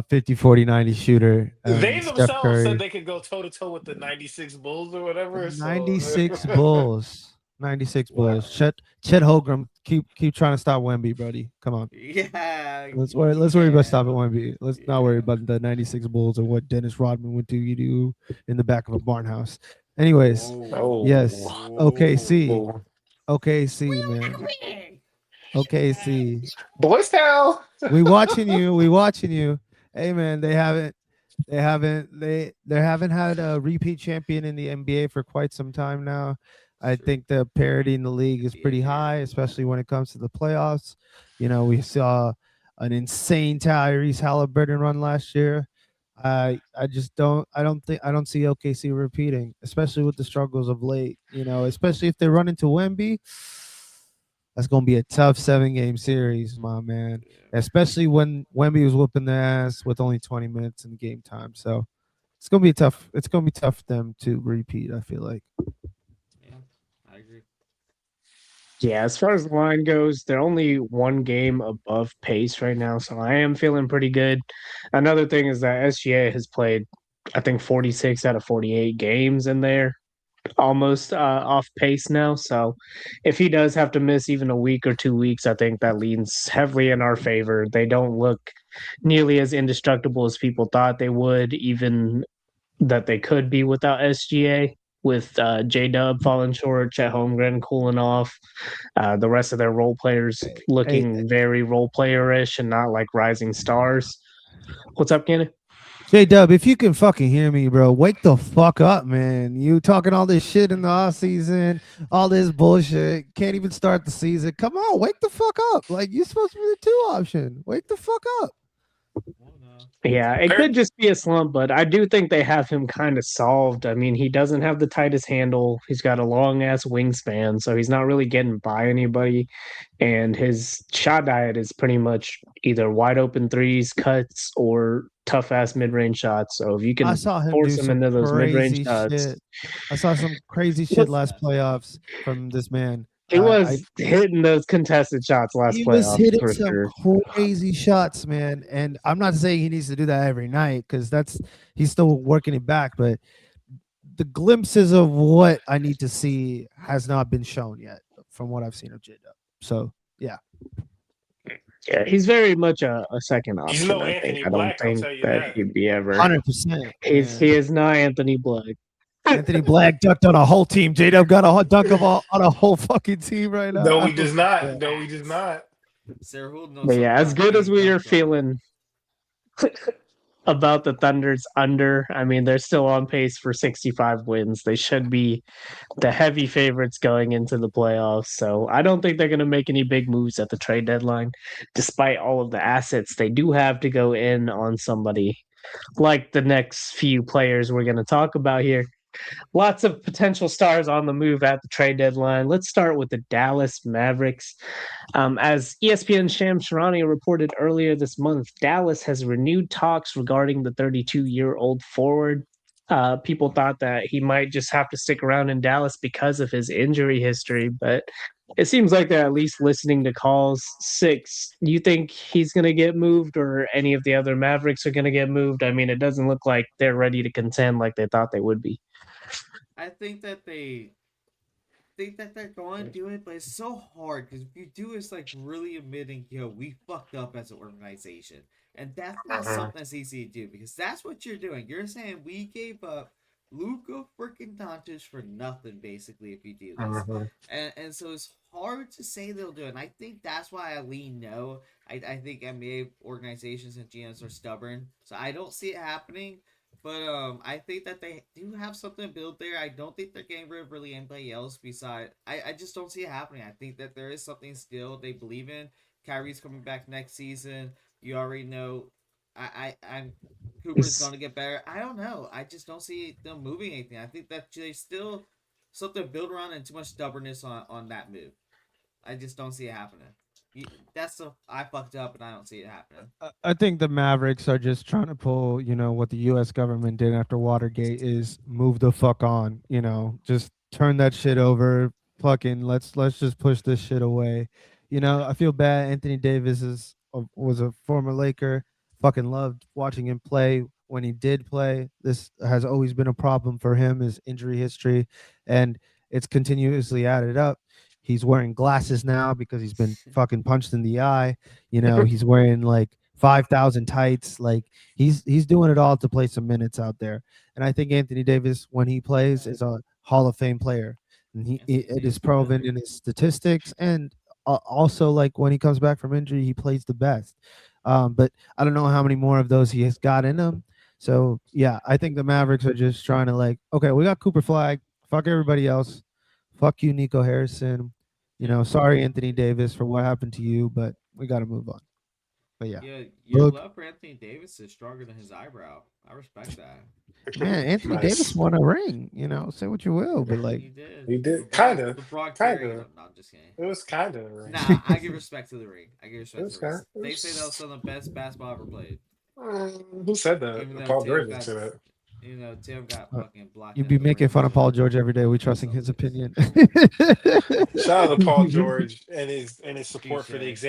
50, 40, 90 shooter They and Steph themselves said Curry. they could go toe to toe with the '96 Bulls or whatever. So 96 Bulls. 96 wow. Bulls. Chet Holmgren, keep trying to stop Wemby, buddy. Come on. Yeah. Let's worry about stopping Wemby. Let's not worry Yeah. about the 96 Bulls or what Dennis Rodman would do you do in the back of a barn house. Anyways, yes. OKC. Oh, OKC, man. OKC. Boys Town. We watching you. We watching you. Hey man, they haven't had a repeat champion in the NBA for quite some time now. I think the parity in the league is pretty high, especially when it comes to the playoffs. We saw an insane Tyrese Halliburton run last year. I don't see OKC repeating, especially with the struggles of late. Especially if they run into Wemby. That's gonna be a tough 7-game series, my man. Especially when Wemby was whooping their ass with only 20 minutes in game time. So it's gonna be tough. It's gonna be tough for them to repeat, I feel like. Yeah, I agree. Yeah, as far as the line goes, they're only one game above pace right now, so I am feeling pretty good. Another thing is that SGA has played, I think, 46 out of 48 games in there, almost off pace now. So if he does have to miss even a week or 2 weeks, I think that leans heavily in our favor. They don't look nearly as indestructible as people thought they would, even that they could be without SGA. With J Dub falling short, Chet Holmgren cooling off, the rest of their role players Hey, looking very role player-ish and not like rising stars. What's up, Kenny? J Dub, if you can fucking hear me, bro, wake the fuck up, man. You talking all this shit in the off season, all this bullshit. Can't even start the season. Come on, wake the fuck up. Like, you're supposed to be the 2 option. Wake the fuck up. Well, no, Yeah, it Fair. could just be a slump, but I do think they have him kind of solved. I mean, he doesn't have the tightest handle. He's got a long ass wingspan, so he's not really getting by anybody. And his shot diet is pretty much either wide open threes, cuts, or tough ass mid range shots. So if you I can saw him force do him some into those mid range crazy shots, shit. I saw some crazy shit last playoffs from this man. he I was hitting those contested shots last He was playoffs hitting for some sure. crazy shots, man. And I'm not saying he needs to do that every night because he's still working it back. But the glimpses of what I need to see has not been shown yet from what I've seen of J-Dub. So yeah, Yeah, he's very much a second He's option. no I think. Anthony I don't Black, I'll think tell you that that. he'd be ever. 100%. He is not Anthony Black. Anthony Black dunked on a whole team. J-Dub got a dunk on a whole fucking team right now. No, he does not. No, he does not. Sarah Hould knows But something yeah, as about good as getting we are dunked on. feeling about the Thunder's under, I mean, they're still on pace for 65 wins. They should be the heavy favorites going into the playoffs. So I don't think they're going to make any big moves at the trade deadline, despite all of the assets they do have to go in on somebody like the next few players we're going to talk about here. Lots of potential stars on the move at the trade deadline. Let's start with the Dallas Mavericks. As ESPN Shams Charania reported earlier this month, Dallas has renewed talks regarding the 32-year-old forward. People thought that he might just have to stick around in Dallas because of his injury history, but it seems like they're at least listening to calls. Six, do you think he's going to get moved or any of the other Mavericks are going to get moved? I mean, it doesn't look like they're ready to contend like they thought they would be. I think that they're going to do it, but it's so hard because if you do, it's like really admitting, yo, we fucked up as an organization, and that's not something that's easy to do because that's what you're doing. You're saying we gave up Luka freaking Doncic for nothing, basically, if you do this, and so it's hard to say they'll do it. And I think that's why I lean no. I think NBA organizations and GMs are stubborn, so I don't see it happening. But I think that they do have something built there. I don't think they're getting rid of really anybody else beside. I just don't see it happening. I think that there is something still they believe in. Kyrie's coming back next season. You already know. I'm Cooper's going to get better. I don't know. I just don't see them moving anything. I think that they still something built around and too much stubbornness on that move. I just don't see it happening. That's the I fucked up and I don't see it happening. I think the Mavericks are just trying to pull, what the U.S. government did after Watergate is move the fuck on, just turn that shit over. Fucking let's just push this shit away. I feel bad. Anthony Davis was a former Laker. Fucking loved watching him play when he did play. This has always been a problem for him, his injury history, and it's continuously added up. He's wearing glasses now because he's been fucking punched in the eye. He's wearing like 5,000 tights. Like he's doing it all to play some minutes out there. And I think Anthony Davis, when he plays, is a Hall of Fame player. And it is proven in his statistics, and also like when he comes back from injury, he plays the best. But I don't know how many more of those he has got in him. So yeah, I think the Mavericks are just trying to like, okay, we got Cooper Flag. Fuck everybody else. Fuck you, Nico Harrison. Sorry, Anthony Davis, for what happened to you, but we got to move on. But yeah, your look, love for Anthony Davis is stronger than his eyebrow. I respect that. man, Anthony Davis Nice. won a ring. Say what you will, but like, He did. He did. LeBron carried him. No, I'm just kidding. It was kind of. Right? Nah, I give respect to the ring. I give respect It was to the ring. kind of. They say that was some of the best basketball ever played. Who said that? Even though Paul Tim George got, said that. Tim got fucking blocked. you'd be out the making ring fun of Paul too. George every day. We trusting his opinion. Shout out to Paul George and his support for the Touche.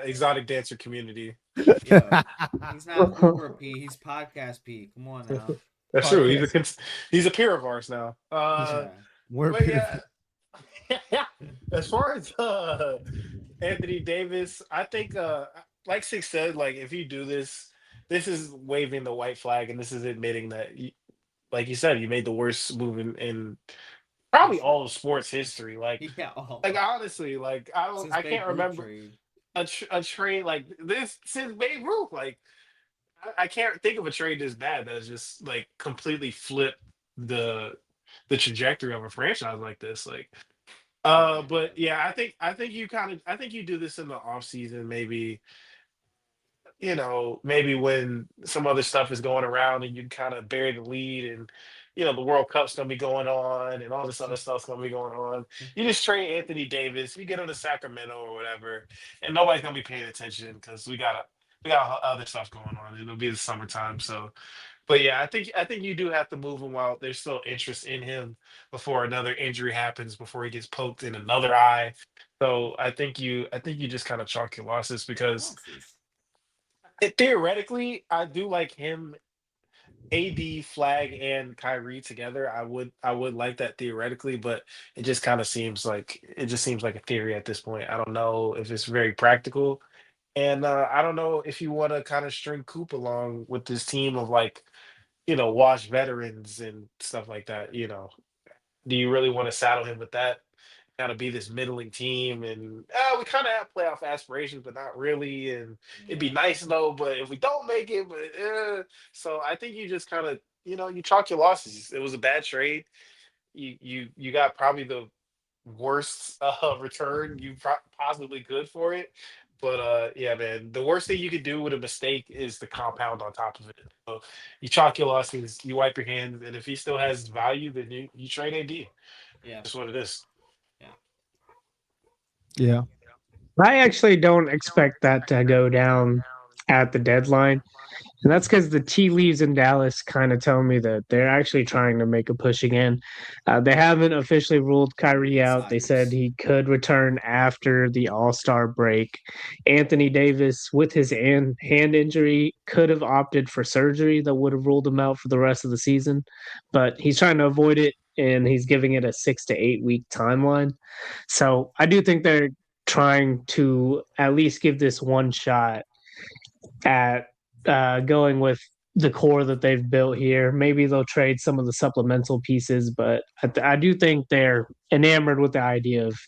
exotic dancer community. Yo, he's not Uber P. He's podcast P. Come on now. That's true. He's a peer of ours now. We're But yeah, as far as Anthony Davis, I think like Six said, like if you do this, this is waving the white flag, and this is admitting that, like you said, you made the worst move in probably all of sports history. Yeah, Like honestly, like since I Babe can't Ruth remember trade. a trade like this since Babe Ruth. Like I can't think of a trade this bad that has just like completely flipped the trajectory of a franchise like this. Like but yeah, I think you do this in the off season, maybe maybe when some other stuff is going around and you kind of bury the lead and, the World Cup's going to be going on and all this other stuff's going to be going on. You just trade Anthony Davis, you get him to Sacramento or whatever, and nobody's going to be paying attention because we got other stuff going on. It'll be the summertime. So, but yeah, I think you do have to move him while there's still interest in him before another injury happens, before he gets poked in another eye. So I think you just kind of chalk your losses because Losses. theoretically, I do like him, AD, Flag, and Kyrie together. I would like that theoretically, but it just seems like a theory at this point. I don't know if it's very practical, and I don't know if you want to kind of string Coop along with this team of like washed veterans and stuff like that. Do you really want to saddle him with that? Kind of be this middling team, and we kind of have playoff aspirations, but not really. And it'd be Yeah. nice though, but if we don't make it, so I think you just kind of you chalk your losses. It was a bad trade. You got probably the worst return you possibly could for it. But yeah, man, the worst thing you could do with a mistake is the compound on top of it. So you chalk your losses, you wipe your hands, and if he still has value, then you trade AD. Yeah. That's what it is. Yeah. Yeah. I actually don't expect that to go down at the deadline. And that's because the tea leaves in Dallas kind of tell me that they're actually trying to make a push again. They haven't officially ruled Kyrie out. They said Insiders. he could return after the All Star break. Anthony Davis, with his hand injury, could have opted for surgery that would have ruled him out for the rest of the season, but he's trying to avoid it and he's giving it a 6 to 8 week timeline. So I do think they're trying to at least give this one shot at going with the core that they've built here. Maybe they'll trade some of the supplemental pieces, but I do think they're enamored with the idea of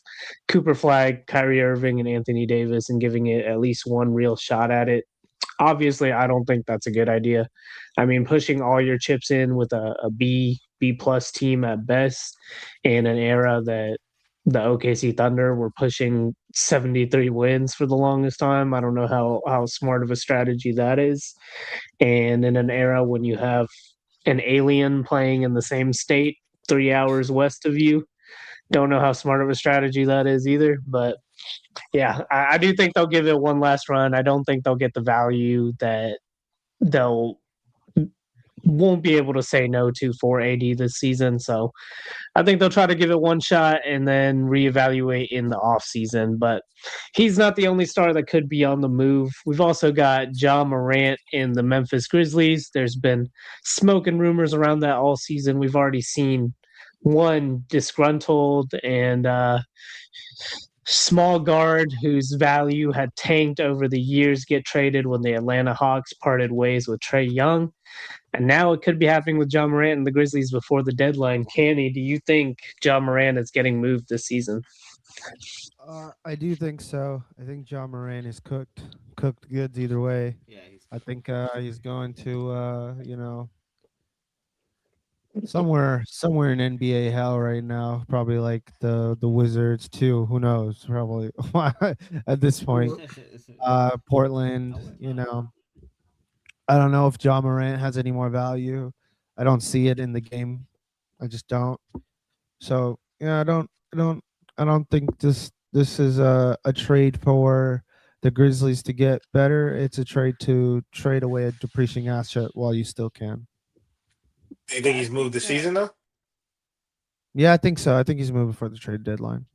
Cooper Flag, Kyrie Irving, and Anthony Davis and giving it at least one real shot at it. Obviously, I don't think that's a good idea. I mean, pushing all your chips in with a B plus team at best in an era that the OKC Thunder were pushing 73 wins for the longest time. I don't know how smart of a strategy that is. And in an era when you have an alien playing in the same state 3 hours west of you, don't know how smart of a strategy that is either. But yeah, I do think they'll give it one last run. I don't think they'll get the value that they'll won't be able to say no to for AD this season. So I think they'll try to give it one shot and then reevaluate in the off season. But he's not the only star that could be on the move. We've also got Morant in the Memphis Grizzlies. There's been smoke and rumors around that all season. We've already seen one disgruntled and small guard whose value had tanked over the years get traded when the Atlanta Hawks parted ways with Trey Young. And now it could be happening with John Morant and the Grizzlies before the deadline. Canny, do you think John Morant is getting moved this season? I do think so. I think John Moran is cooked goods either way. Yeah. He's I think he's going to somewhere in NBA hell right now. Probably like the Wizards too. Who knows? Probably at this point. I Portland. wouldn't mind. I don't know if John Morant has any more value. I don't see it in the game. I just don't. So yeah, I don't think this is a trade for the Grizzlies to get better. It's a trade to trade away a depreciating asset while you still can. Do you think I he's moved think the that season though? Yeah, I think so. I think he's moving for the trade deadline.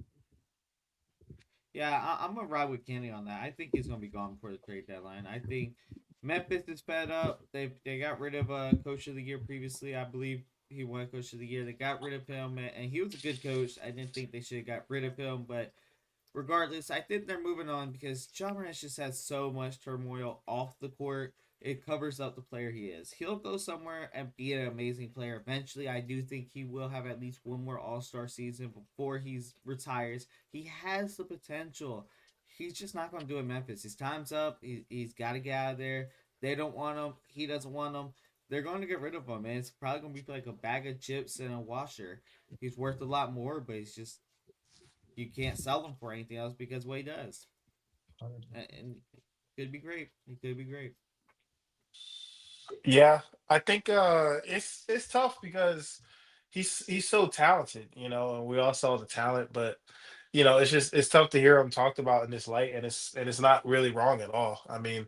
Yeah, I'm gonna ride with Kenny on that. I think he's gonna be gone before the trade deadline. I think Memphis is fed up. They got rid of coach of the year previously. I believe he won coach of the year. They got rid of him, and he was a good coach. I didn't think they should have got rid of him, but regardless, I think they're moving on because John Morant just has so much turmoil off the court. It covers up the player he is. He'll go somewhere and be an amazing player. Eventually, I do think he will have at least one more All Star season before he retires. He has the potential. He's just not going to do it in Memphis. His time's up. He's got to get out of there. They don't want him. He doesn't want him. They're going to get rid of him, and it's probably going to be like a bag of chips and a washer. He's worth a lot more, but he's just you can't sell him for anything else because what he does. And Could be great. He could be great. Yeah, I think it's tough because he's so talented, and we all saw the talent, but it's tough to hear him talked about in this light, and it's not really wrong at all. I mean,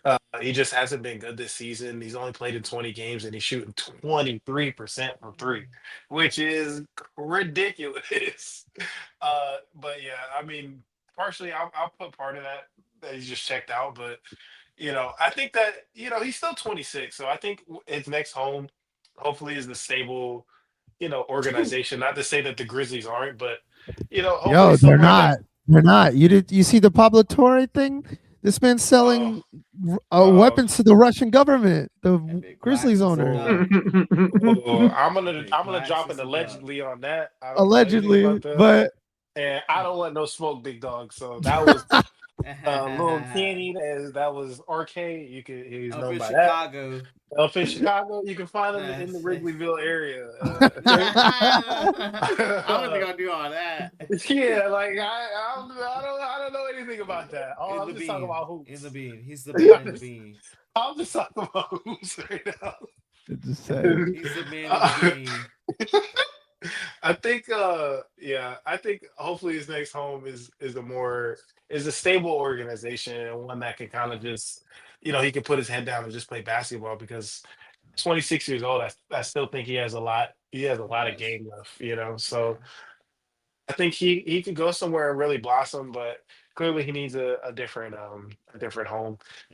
Yeah. he just hasn't been good this season. He's only played in 20 games and he's shooting 23% from three, which is ridiculous. But yeah, I mean, partially I'll put part of that he's just checked out, but I think that he's still 26, so I think his next home hopefully is the stable, organization. Not to say that the Grizzlies aren't, but hopefully Yo, they're somewhere that not. They're not. You see the Pablo Torre thing? This man's oh selling oh weapons to the Russian government. The That big glass Grizzlies is a owner, oh dub. oh That big I'm gonna glass drop is an a dub. allegedly on that. I don't know anything allegedly, about that, but and I don't want no smoke, big dog. So that was little Kenny. That was RK. He's Up known in by that. Chicago. Up in Chicago, you can find him in the That's Wrigleyville area. I wasn't gonna do all that. Yeah, like I don't know anything about that. Oh, In I'm the just talking bean. about In the hoops. bean. He's the man in the bean. I'm just talking about hoops right now. just saying. He's the man in the bean. I think I think hopefully his next home is a stable organization and one that can kind of Yeah. just he can put his head down and just play basketball because 26 years old, I still think he has a lot of Yes. game left, so Yeah. I think he could go somewhere and really blossom, but clearly he needs a different home.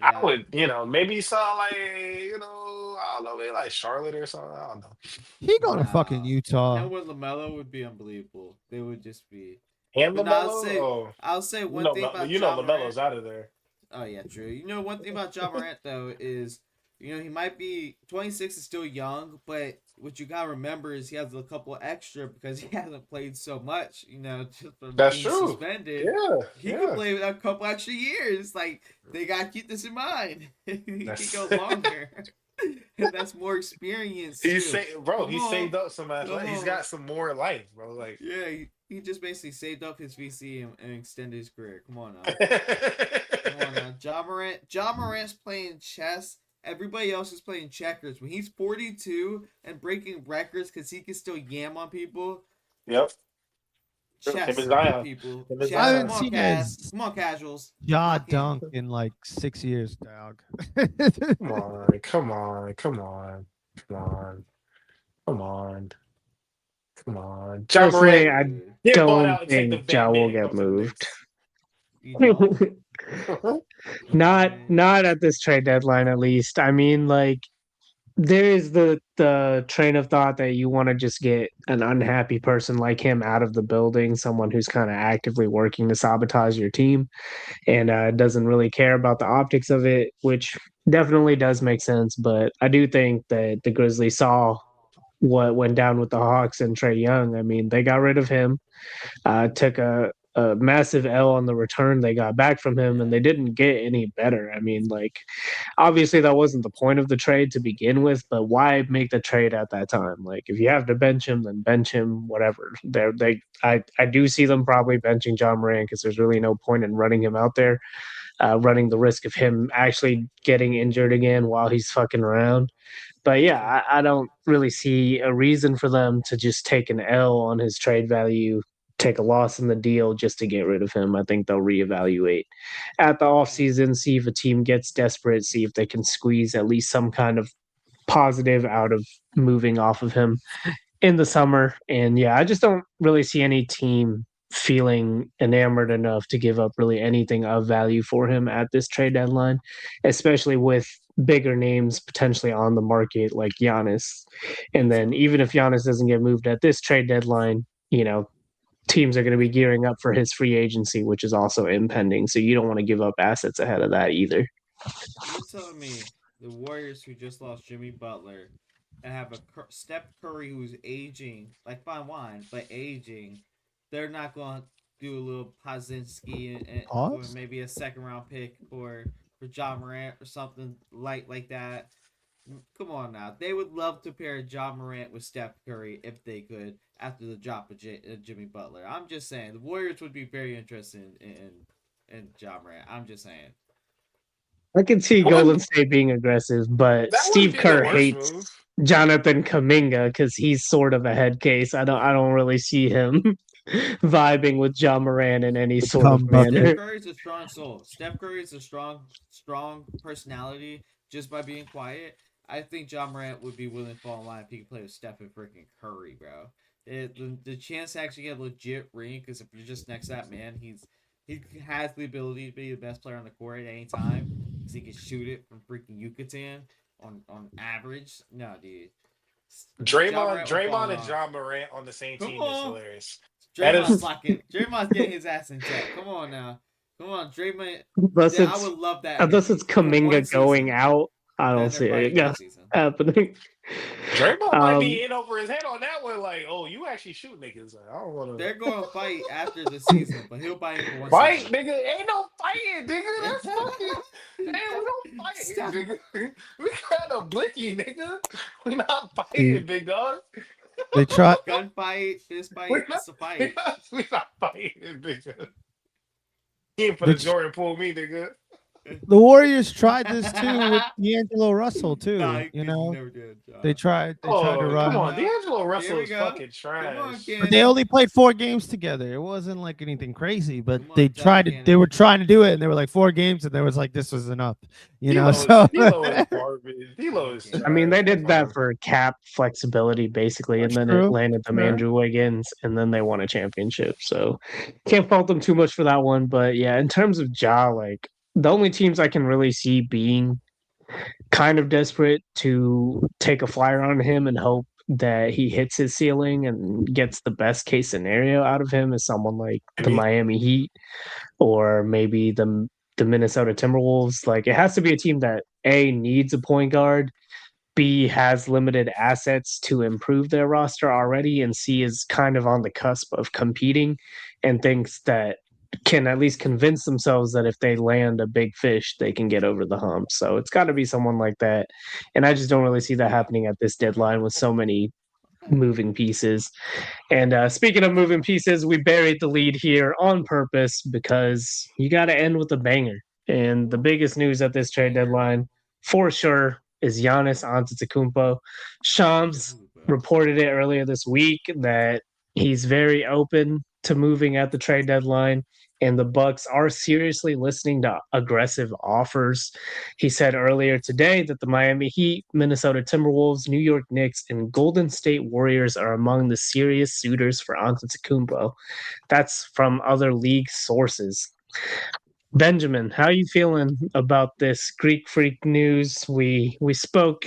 I Yeah. would, maybe something like, I don't know, maybe like Charlotte or something. I don't know. He going to fucking No. Utah. Him with LaMelo would be unbelievable. They would just be. And But now Lamelo, oh, I'll say one thing about John Morant. Lamelo's out of there. Oh yeah, true. One thing about John Morant though is, he might be 26 is still young, but what you gotta remember is he has a couple extra because he hasn't played so much. Just from That's being true. suspended, Yeah, he could yeah. play with a couple extra years. Like they gotta keep this in mind. He could That's go longer, and that's more experience too. Come he on, saved up some come athletic. He's on. got some more life, bro. Like, Yeah, he just basically saved up his VC and extended his career. Come on now. Come on now, John Morant. John Morant's playing chess. Everybody else is playing checkers. When he's 42 and breaking records because he can still yam on people, yep. Him chess, and my Zion. people. Him and Chess. I Zion. haven't Come on, seen Cas. his Come on, casuals. jaw Lock in. dunk in like 6 years, dog. Come on, come on, come on, come on, come on, come on. John Morant, Personally, I Dude, get bought don't out and take the think Ja vet will minute and get come to the moved. Knicks. you don't? not Man. not at this trade deadline, at least. I mean, like there is the train of thought that you want to just get an unhappy person like him out of the building, someone who's kind of actively working to sabotage your team and doesn't really care about the optics of it, which definitely does make sense. But I do think that the Grizzlies saw what went down with the Hawks and Trey Young. I mean, they got rid of him, took a massive L on the return they got back from him, and Yeah. they didn't get any better. I mean, like, obviously that wasn't the point of the trade to begin with, but why make the trade at that time? Like, if you have to bench him, then bench him, whatever. I do see them probably benching John Morant because there's really no point in running him out there, running the risk of him actually getting injured again while he's fucking around. But yeah, True. I don't really see a reason for them to just take an L on his trade value, take a loss in the deal just to get rid of him. I think they'll reevaluate at the Yeah. offseason, see if a team gets desperate, see if they can squeeze at least some kind of positive out of moving off of him in the summer. And yeah, I just don't really see any team feeling enamored enough to give up really anything of value for him at this trade deadline, especially with bigger names potentially on the market like Giannis. And That's then all. even if Giannis doesn't get moved at this trade deadline, teams are going to be gearing up for his free agency, which is also impending. So you don't want to give up assets ahead of that either. You're telling me the Warriors who just lost Jimmy Butler and have a Steph Curry who's aging, like fine wine, but aging, they're not going to do a little Pazinski or Pause. maybe a second round pick for John Morant or something light like that. Come on now, they would love to pair John Morant with Steph Curry if they could after the drop of Jimmy Butler. I'm just saying the Warriors would be very interested in John Morant. I'm just saying. I can see That wouldn't Golden State being aggressive, but that wouldn't Steve be the Kerr worst hates move. Jonathan Kaminga because he's sort of a head case. I don't really see him vibing with John Moran in any sort of Come bucket. Steph manner. Curry's a strong soul. Steph Curry's a strong personality just by being quiet. I think John Morant would be willing to fall in line if he could play with Steph and freaking Curry, bro. The chance to actually get a legit ring, because if you're just next to that man, he has the ability to be the best player on the court at any time, because he can shoot it from freaking Yucatan on average. No, dude. John Morant would fall Draymond in and line. John Morant on the same Come team is on. hilarious. That Draymond's is slacking. Draymond's getting his ass in check. Come on now. Come on, Draymond. Unless I it's would love that unless energy it's for one Kaminga going season. out, I don't Then they're see it fighting yeah, next season. happening. Draymond might Um, be in over his head on that one. Like, oh, you actually shoot niggas. Like, I don't want They're to going to fight after the season, but he'll buy him for one fight, season. nigga. Ain't no fighting, nigga. That's fucking. Hey, we don't fight Stop. here, nigga. We got a blicky, nigga. We not Dude, fighting, big dog. they try. Gunfight, fist We fight, not, it's a fight. we not fighting, nigga. He ain't for They the tr- Jordan pull me, nigga. the Warriors tried this too with D'Angelo Russell Nah, too. you You could know, never do it, they John. tried. They tried to Oh, come run, on. D'Angelo Here Russell we is go. fucking Come on, trash. but they Cannon. only played 4 games together. It wasn't like anything crazy. But Come they on, John tried to. They Cannon. were trying to do it, and they were like 4 games, and there was like this was enough. You know, D'Lo is so D'Lo is garbage. D'Lo John is I Cannon. mean, trash. they did Come that on. for cap flexibility, basically, and then it true. landed them Sure. Andrew Wiggins, and then they won a championship. So can't fault them too much for that one. But yeah, in terms of Ja, like the only teams I can really see being kind of desperate to take a flyer on him and hope that he hits his ceiling and gets the best case scenario out of him is someone like I the mean, Miami Heat or maybe the Minnesota Timberwolves. Like it has to be a team that A needs a point guard, B has limited assets to improve their roster already, and C is kind of on the cusp of competing and thinks that can at least convince themselves that if they land a big fish, they can get over the hump. So it's got to be someone like that. And I just don't really see that Yeah. happening at this deadline with so many moving pieces. And speaking of moving pieces, we buried the lead here on purpose because you got to end with a banger. And the biggest news at this trade Banger. deadline, for sure, is Giannis Antetokounmpo. Shams Ooh, bro. reported it earlier this week that he's very open to moving at the trade deadline, and the Bucks are seriously listening to aggressive offers. He said earlier today that the Miami Heat, Minnesota Timberwolves, New York Knicks, and Golden State Warriors are among the serious suitors for Antetokounmpo. That's from other league sources. Benjamin, how are you feeling about this Greek freak news? We spoke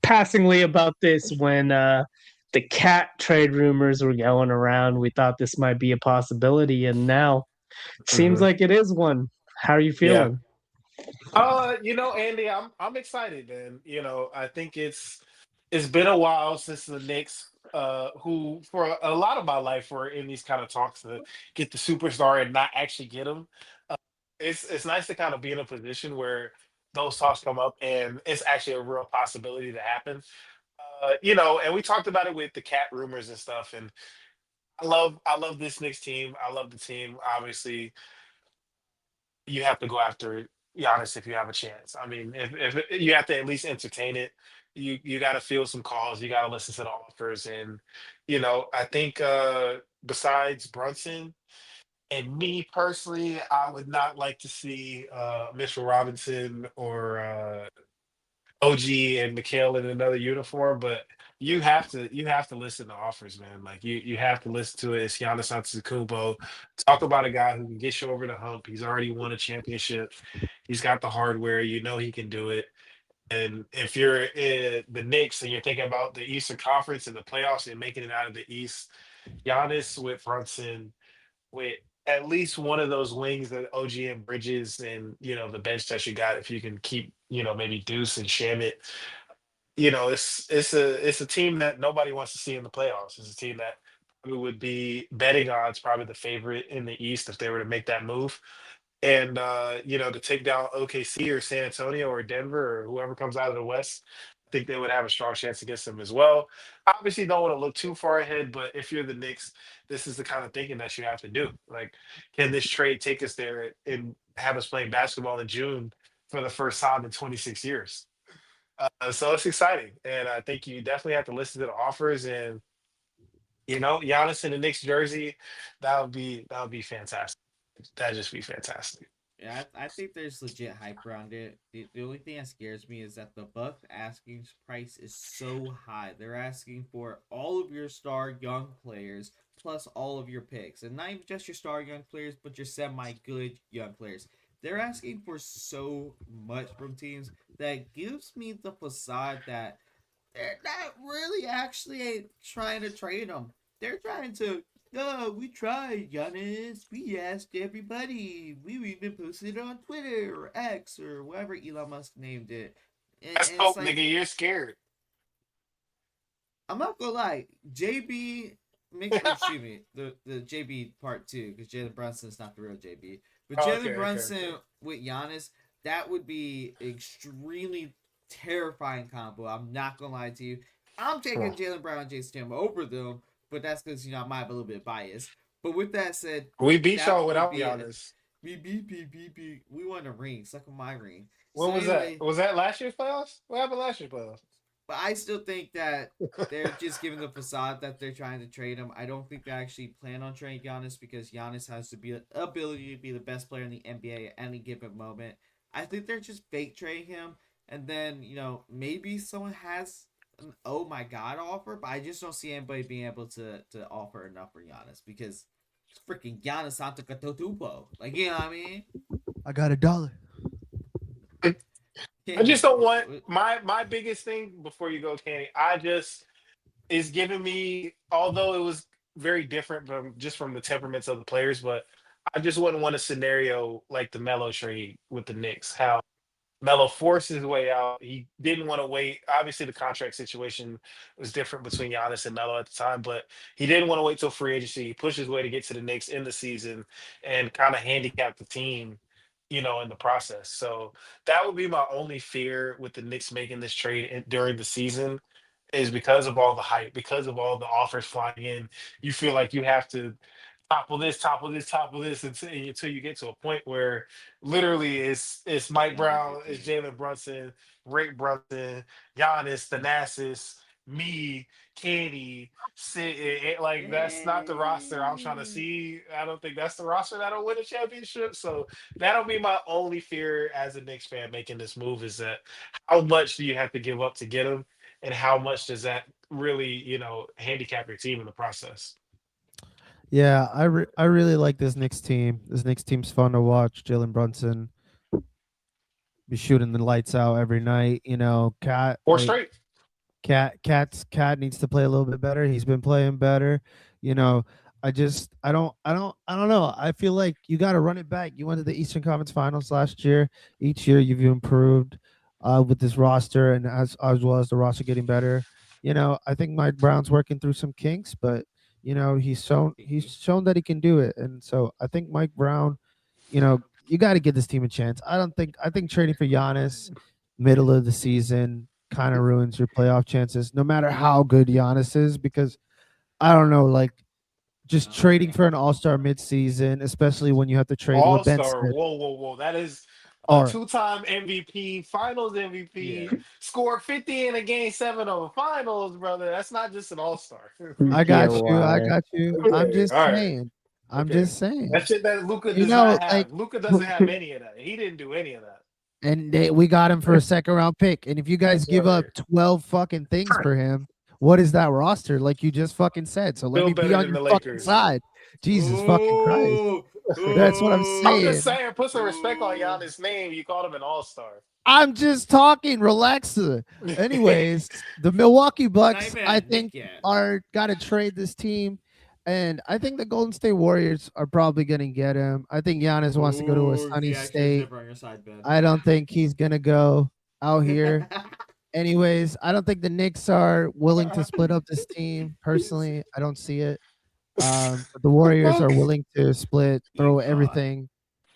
passingly about this when the cat trade rumors were going around. We thought this might be a possibility, and now it seems mhm. like it is one. How are you Yeah. feeling? Andy, I'm excited, man. I think it's been a while since the Knicks, who for a lot of my life were in these kind of talks to get the superstar and not actually get them. Uh, it's nice to kind of be in a position where those talks come up and it's actually a real possibility to happen. And we talked about it with the cat rumors and stuff. And I love this Knicks team. I love the team. Obviously, you have to go after Giannis if you have a chance. I mean, if you have to at least entertain it, you got to field some calls. You got to listen to the offers, and I think besides Brunson and me personally, I would not like to see Mitchell Robinson or OG and Mikhail in another uniform, but you have to listen to offers, man. Like you have to listen to it. It's Giannis Antetokounmpo. Talk about a guy who can get you over the hump. He's already won a championship. He's got the hardware. You know he can do it. And if you're in the Knicks and you're thinking about the Eastern Conference and the playoffs and making it out of the East, Giannis with Brunson, with at least one of those wings that OG and Bridges and the bench that you got, if you can keep maybe Deuce and Shamit, it's a team that nobody wants to see in the playoffs. It's a team that we would be betting odds probably the favorite in the East if they were to make that move. And to take down OKC or San Antonio or Denver or whoever comes out of the West, I think they would have a strong chance against them as well. Obviously, don't want to look too far ahead, but if you're the Knicks, this is the kind of thinking that you have to do. Like, can this trade take us there and have us playing basketball in June for the first time in 26 years. So it's exciting, and I think you definitely have to listen to the offers. And Giannis in the Knicks jersey, that would be fantastic. That'd just be fantastic. Yeah, I think there's legit hype around it. The only thing that scares me is that the Bucks asking price is so high. They're asking for all of your star young players plus all of your picks, and not even just your star young players, but your semi good young players. They're asking for so much from teams that gives me the facade that they're not really actually trying to trade him. They're trying to. No, we tried, Giannis. We asked everybody. We even posted it on Twitter or X or whatever Elon Musk named it. Let's And it's hope, like, nigga, you're scared. I'm not gonna lie, JB makes excuse me, the JB part two, because Jalen Brunson's not the real JB. But Oh, Jalen okay, Brunson okay. with Giannis, that would be extremely terrifying combo. I'm not gonna lie to you. I'm taking Jalen Brown and Jason Tatum over them, but that's because I might have a little bit of bias. But with that said, We beat that y'all would without be a Giannis. we won a ring, suck on my ring. What So was that? anyway, Was that last year's playoffs? What happened last year's playoffs? but I still think that they're just giving the facade that they're trying to trade him. I don't think they actually plan on trading Giannis because Giannis has the ability to be the best player in the NBA at any given moment. I think they're just fake trading him, and then maybe someone has an oh my god offer, but I just don't see anybody being able to offer enough for Giannis because it's freaking Giannis Antetokounmpo. Like you know what I mean? I got $1. I just don't want Yeah. my biggest thing before you go, Kenny. I just is giving me, although it was very different from the temperaments of the players, but I just wouldn't want a scenario like the Melo trade with the Knicks. How Melo forced his way out. He didn't want to wait. Obviously, the contract situation was different between Giannis and Melo at the time, but he didn't want to wait till free agency. He pushed his way to get to the Knicks in the season and kind of handicap the team, in the process. So that would be my only fear with the Knicks making this trade during the season is because of all the hype, because of all the offers flying in. You feel like you have to topple this, topple this, topple this until you get to a point where literally it's Mike Can't beat your Brown, it's team. Jalen Brunson, Rick Brunson, Giannis, Thanasis, me, Kenny, Sid. Like that's not the roster I'm trying to Yay. see. I don't think that's the roster that'll win a championship. So that'll be my only fear as a Knicks fan making this move is that how much do you have to give up to get him, and how much does that really, handicap your team in the process? Yeah, I really like this Knicks team. This Knicks team's fun to watch. Jalen Brunson be shooting the lights out every night. Cat Or straight. Cat needs to play a little bit better. He's been playing better. You know, I don't know. I feel like you got to run it back. You went to the Eastern Conference Finals last year. Each year you've improved with this roster, and as well as the roster getting better. I think Mike Brown's working through some kinks, but he's shown that he can do it, and so I think Mike Brown. You got to give this team a chance. I think trading for Giannis middle of the season kind of ruins your playoff chances, no matter how good Giannis is, because I don't know, like just trading for an all-star mid-season, especially when you have to trade what All Ben star. said, Whoa, whoa, whoa. That is a or 2-time MVP, finals Yeah. MVP, scored 50 in a game 7 of the finals, brother. That's not just an all star. I Yeah, got you, I why? got you. I'm Okay, just all right. saying. I'm Okay. just saying. That shit that Luca You does know, not like have. Luca doesn't have any of that. He didn't do any of that. and we got him for a second round pick. And if you guys give up Right. 12 fucking things for him, what is that roster? Like you just fucking said. So let Still me be better on than your the fucking Lakers. side. Jesus fucking Christ. Oh, That's what I'm I'm just saying. oh, saying, put some respect on oh. Giannis' name. You called him an all star. I'm just talking. Relax. Anyways, the Milwaukee We're not Bucks, even I at Nick think, yet. are got to trade this team. And I think the Golden State Warriors are probably going to get him. I think Giannis wants to go to a Oh, sunny he actually is state. never on your side, Ben. I don't think he's going to go out here. Anyways, I don't think the Knicks are willing to split up this team. Personally, I don't see it. But the Warriors are Fuck. willing to split, You throw God. everything,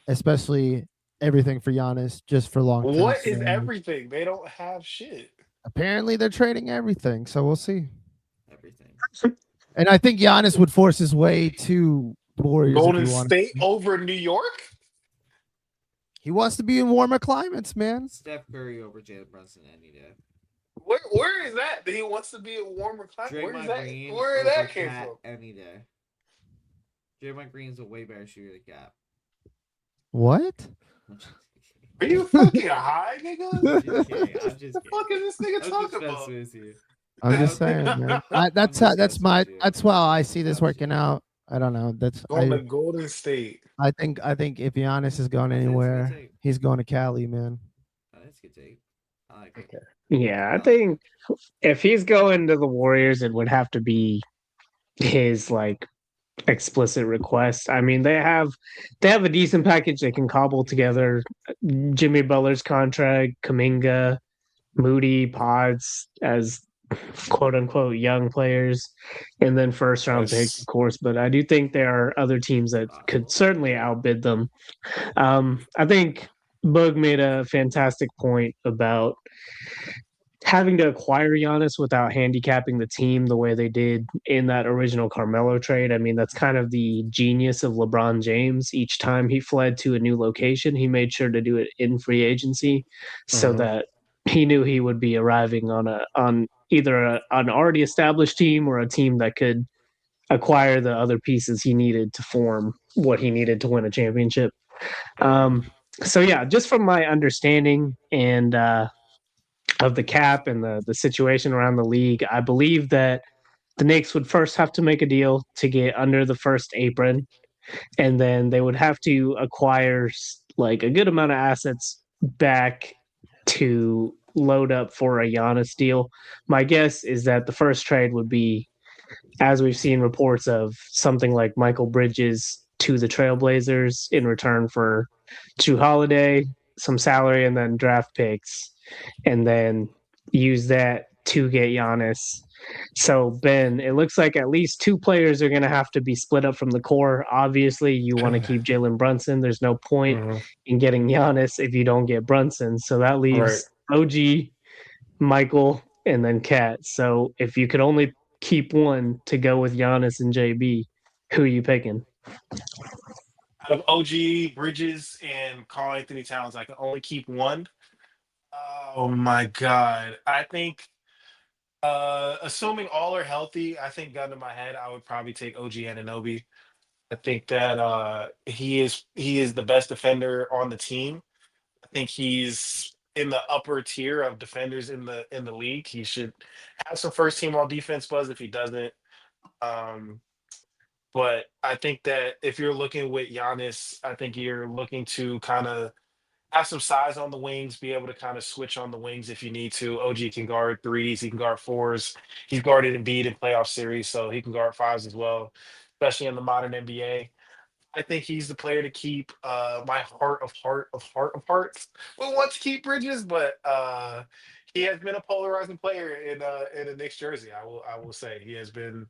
especially everything for Giannis, just for long-term What is stability. everything? They don't have shit. Apparently, they're trading everything, so we'll see. Everything. And I think Giannis would force his way to the Warriors if he Golden wanted State to. over New York? He wants to be in warmer climates, man. Steph Curry over Jalen Brunson any day. Where is that? That he wants to be a warmer climate. Where is Draymond that? Green Where over that came Cat from? any day. Draymond Green's a way better shooter than Cat. What? Are you fucking high, nigga? I'm just kidding. I'm just The kidding. fuck is this nigga I'm talking just about? messing with you. I'm just I don't saying, think- man. I'm That's just that's messing my with you. that's how I see this I'm working out. I don't know. That's Going to Golden State. I think if Giannis is going That's a good anywhere, take. he's going to Cali, man. That's a good take. I like it. Yeah, I Well, think if he's going to the Warriors, it would have to be his like explicit request. I mean, they have a decent package they can cobble together. Jimmy Butler's contract, Kaminga, Moody, Pods as quote unquote young players, and then first round picks, of Yes. course. But I do think there are other teams that could possible. certainly outbid them. I think Bug made a fantastic point about having to acquire Giannis without handicapping the team the way they did in that original Carmelo trade. I mean, that's kind of the genius of LeBron James. Each time he fled to a new location, he made sure to do it in free agency so Mhm. that he knew he would be arriving on either an already established team or a team that could acquire the other pieces he needed to form what he needed to win a championship. Um, so yeah, just from my understanding and of the cap and the situation around the league, I believe that the Knicks would first have to make a deal to get under the first apron, and then they would have to acquire like a good amount of assets back to load up for a Giannis deal. My guess is that the first trade would be, as we've seen reports of, something like Michael Bridges to the Trailblazers in return for Drew Holiday, some salary, and then draft picks, and then use that to get Giannis. So, Ben, it looks like at least two players are going to have to be split up from the core. Obviously, you want to keep Jalen Brunson. There's no point Mhm. in getting Giannis if you don't get Brunson. So that Right. leaves OG, Michael, and then Cat. So if you could only keep one to go with Giannis and JB, who are you picking? Out of OG, Bridges, and Carl Anthony Towns, I can only keep one. Oh my god. I think assuming all are healthy, I think gun to my head, I would probably take OG Ananobi. I think that he is the best defender on the team. I think he's in the upper tier of defenders in the league. He should have some first team all defense buzz if he doesn't. Um, but I think that if you're looking with Giannis, I think you're looking to kind of have some size on the wings, be able to kind of switch on the wings if you need to. OG can guard threes, he can guard fours. He's guarded Embiid in playoff series, so he can guard fives as well, especially in the modern NBA. I think he's the player to keep. My heart of hearts will want to keep Bridges, but he has been a polarizing player in a Knicks jersey. I will say he has been.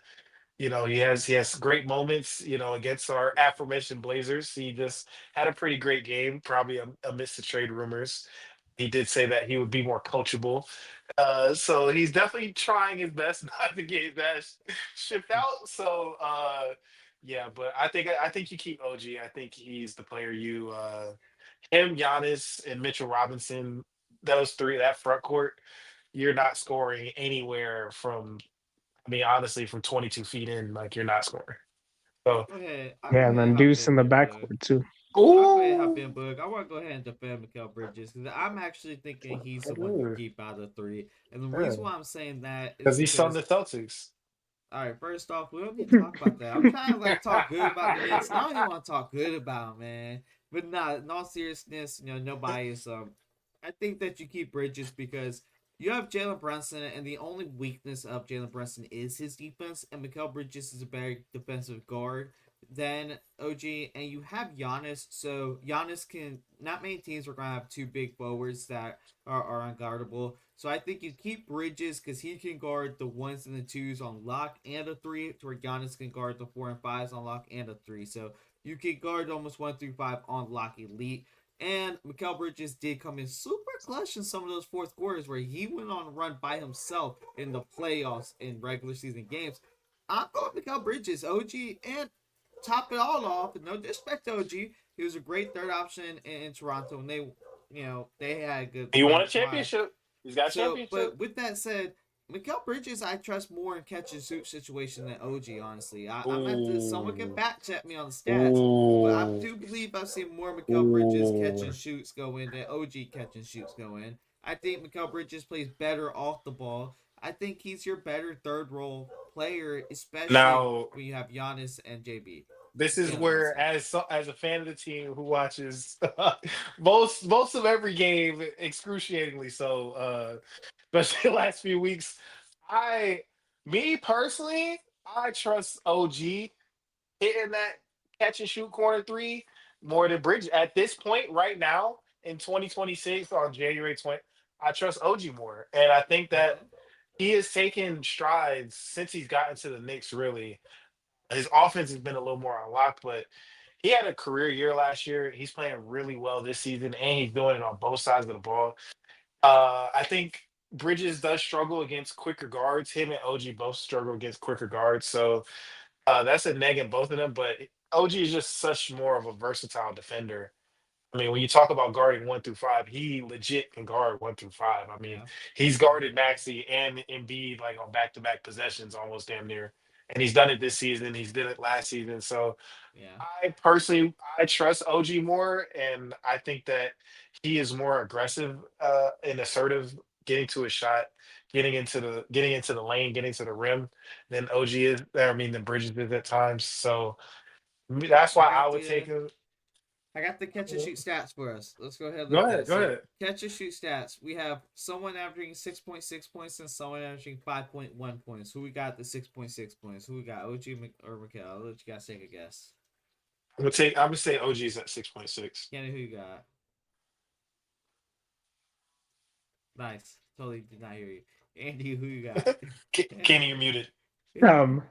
He has great moments. Against our aforementioned Blazers, he just had a pretty great game. Probably amidst the trade rumors, he did say that he would be more coachable. So he's definitely trying his best not to get that shipped out. So yeah, but I think you keep OG. I think he's the player him, Giannis, and Mitchell Robinson. Those three, that front court, you're not scoring anywhere from. I mean, honestly, from 22 feet in, like you're not scoring. So, I'll go Yeah, and ahead and then hop Deuce in in the there, Bug. backcourt too. I'll go ahead and hop ooh, in, Bug. I want to go ahead and defend Mikal Bridges because I'm actually thinking he's the one you because keep out of the three. And the reason why I'm saying that is he's from because the Celtics. all right, first off, we don't need to talk about that. I'm trying to talk good about the Knicks. And I don't even want to talk good about them, man. But nah, in all seriousness, no bias. I think that you keep Bridges because you have Jalen Brunson, and the only weakness of Jalen Brunson is his defense, and Mikal Bridges is a better defensive guard than OG, and you have Giannis, so Giannis can. Not many teams are gonna have two big forwards that are unguardable. So I think you keep Bridges because he can guard the ones and the twos on lock and a three, to where Giannis can guard the four and fives on lock and a three. So you can guard almost 1 through 5 on lock elite. And Mikal Bridges did come in super clutch in some of those fourth quarters where he went on a run by himself in the playoffs in regular season games. I'm going Mikal Bridges, OG, and top it all off, and no disrespect to OG. He was a great third option in Toronto, and they had a good He won a run. championship. He's got a So, championship. but with that said, Mikal Bridges, I trust more in catch and shoot situation than OG. Honestly, I'm at this. Someone can Ooh. back check me on the stats, but I Ooh. do believe I've seen more Mikal Bridges catch Ooh. and shoots go in than OG catch and shoots go in. I think Mikal Bridges plays better off the ball. I think he's your better third role player, especially Now, when you have Giannis and JB. this is Jalen, where, honestly. as a fan of the team who watches most of every game excruciatingly so, especially the last few weeks, I, me personally, I trust OG hitting that catch and shoot corner three more than Bridge at this point right now in 2026 on January 20th. I trust OG more, and I think that Okay. he has taken strides since he's gotten to the Knicks. Really, his offense has been a little more unlocked, but he had a career year last year. He's playing really well this season, and he's doing it on both sides of the ball. I think Bridges does struggle against quicker guards. Him and OG both struggle against quicker guards, so that's a neg in both of them. But OG is just such more of a versatile defender. I mean, when you talk about guarding 1 through 5, he legit can guard 1 through 5. I mean, Yeah. he's guarded Maxi and Embiid like on back-to-back possessions, almost damn near. And he's done it this season. He's did it last season. So Yeah. I trust OG more, and I think that he is more aggressive and assertive, getting to his shot, getting into the lane, getting to the rim than OG is. I mean, than Bridges is at times. So that's I why I got would take the him. I got the catch and shoot stats for us. Let's go ahead and Go look at ahead, that. go So ahead. catch and shoot stats. We have someone averaging 6.6 points and someone averaging 5.1 points. Who we got the 6.6 points? Who we got? OG or Mikal? I'll let you guys take a guess. I'm gonna say OG's at 6.6. Kenny, who you got? Nice. Totally did not hear you. Andy, who you got? Kenny, you're muted. Um,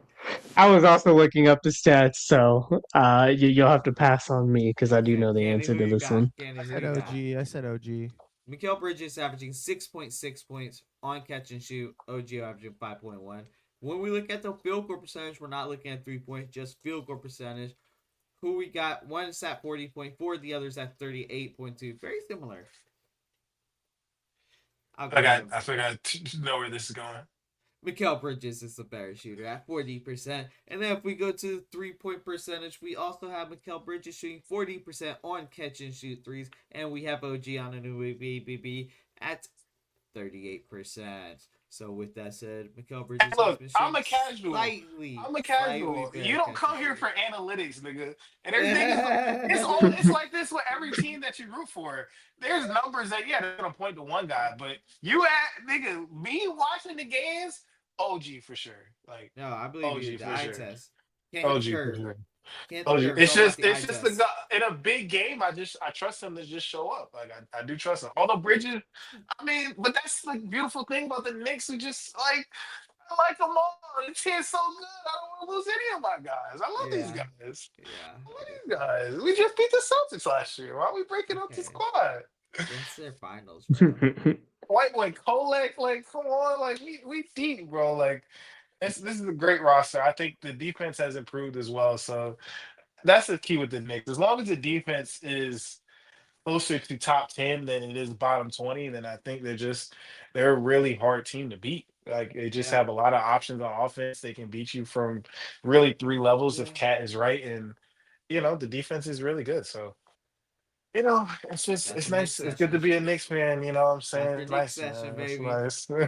I was also looking up the stats, so you'll have to pass on me because I do Okay, know the Candy, answer who to you this got? one. Candy, I who said you got? OG. I said OG. Mikal Bridges averaging 6.6 points on catch and shoot. OG averaging 5.1. When we look at the field goal percentage, we're not looking at 3 points, just field goal percentage. Who we got? One is at 40.4, the other's at 38.2. Very similar. I'll go ahead. I forgot to know where this is going. Mikal Bridges is the better shooter at 40%. And then if we go to 3-point percentage, we also have Mikal Bridges shooting 40% on catch and shoot threes. And we have OG on a new BBB at 38%. So with that said, Mikal Bridges has Look, been I'm shooting a casual. slightly, I'm a slightly casual. You better don't catch and come here shoot. for analytics, nigga. And everything is it's like this with every team that you root for. There's numbers that they're gonna point to one guy, but you at nigga, me watching the games, OG for sure. Like No, I believe you. OG The for eye sure. test. Can't hit the OG for curve. sure. Can't hit the OG. curve. It's all about the eye It's just the test. guy in a big game. I trust him to just show up. Like I do trust him. Although Bridges, I mean, but that's the beautiful thing about the Knicks. We just like I like them all. The team's so good. I don't want to lose any of my guys. I love these Yeah. guys. Yeah. I love I get these that. guys. We just beat the Celtics last year. Why are we breaking up the Okay. squad? That's their finals, bro. Like Kolek, like come on, like we deep, bro. Like this is a great roster. I think the defense has improved as well. So that's the key with the Knicks. As long as the defense is closer to top 10 than it is bottom 20, then I think they're a really hard team to beat. Like they just Yeah. have a lot of options on offense. They can beat you from really three levels if Yeah. Cat is right. And the defense is really good. So, That's it's your next nice. It's good to session. be a Knicks fan, you know what I'm That's saying? your It's next nice, session, man. It's baby. nice. Give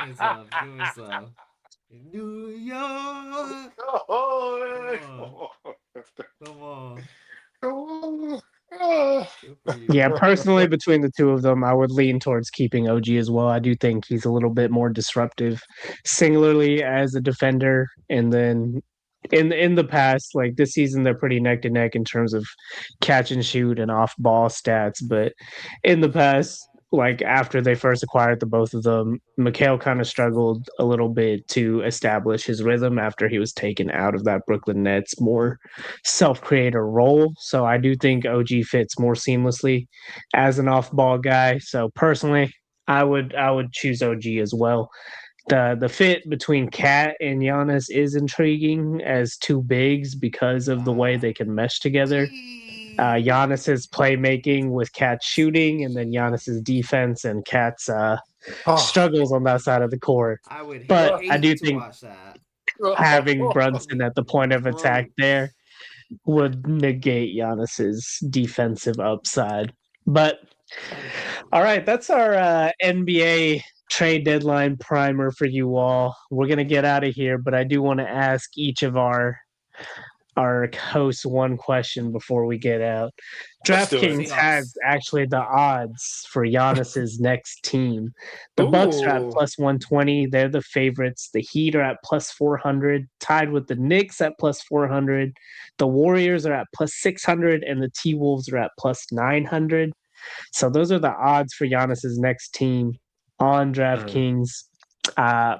me some. Give me some. New York. Come on. Come on. Good for you, Yeah, man. personally, between the two of them, I would lean towards keeping OG as well. I do think he's a little bit more disruptive, singularly as a defender. And then in the past, like this season, they're pretty neck to neck in terms of catch and shoot and off ball stats. But in the past, like after they first acquired the both of them, Mikhail kind of struggled a little bit to establish his rhythm after he was taken out of that Brooklyn Nets more self-creator role. So I do think OG fits more seamlessly as an off-ball guy. So personally, I would choose OG as well. The fit between Cat and Giannis is intriguing as two bigs because of the way Ah. they can mesh together. Giannis's playmaking with Cat's shooting, and then Giannis's defense and Cat's Oh. struggles on that side of the court. I would But I do hate to think watch that. having Brunson at the point of attack Bro. there would negate Giannis's defensive upside. But all right, that's our NBA trade deadline primer for you all. We're gonna get out of here, but I do want to ask each of our hosts one question before we get out. Let's do it. DraftKings has actually the odds for Giannis's next team. The Bucks are at Ooh. plus 120. They're the favorites. The Heat are at plus 400, tied with the Knicks at plus 400. The Warriors are at plus 600, and the T-Wolves are at plus 900. So those are the odds for Giannis's next team on DraftKings.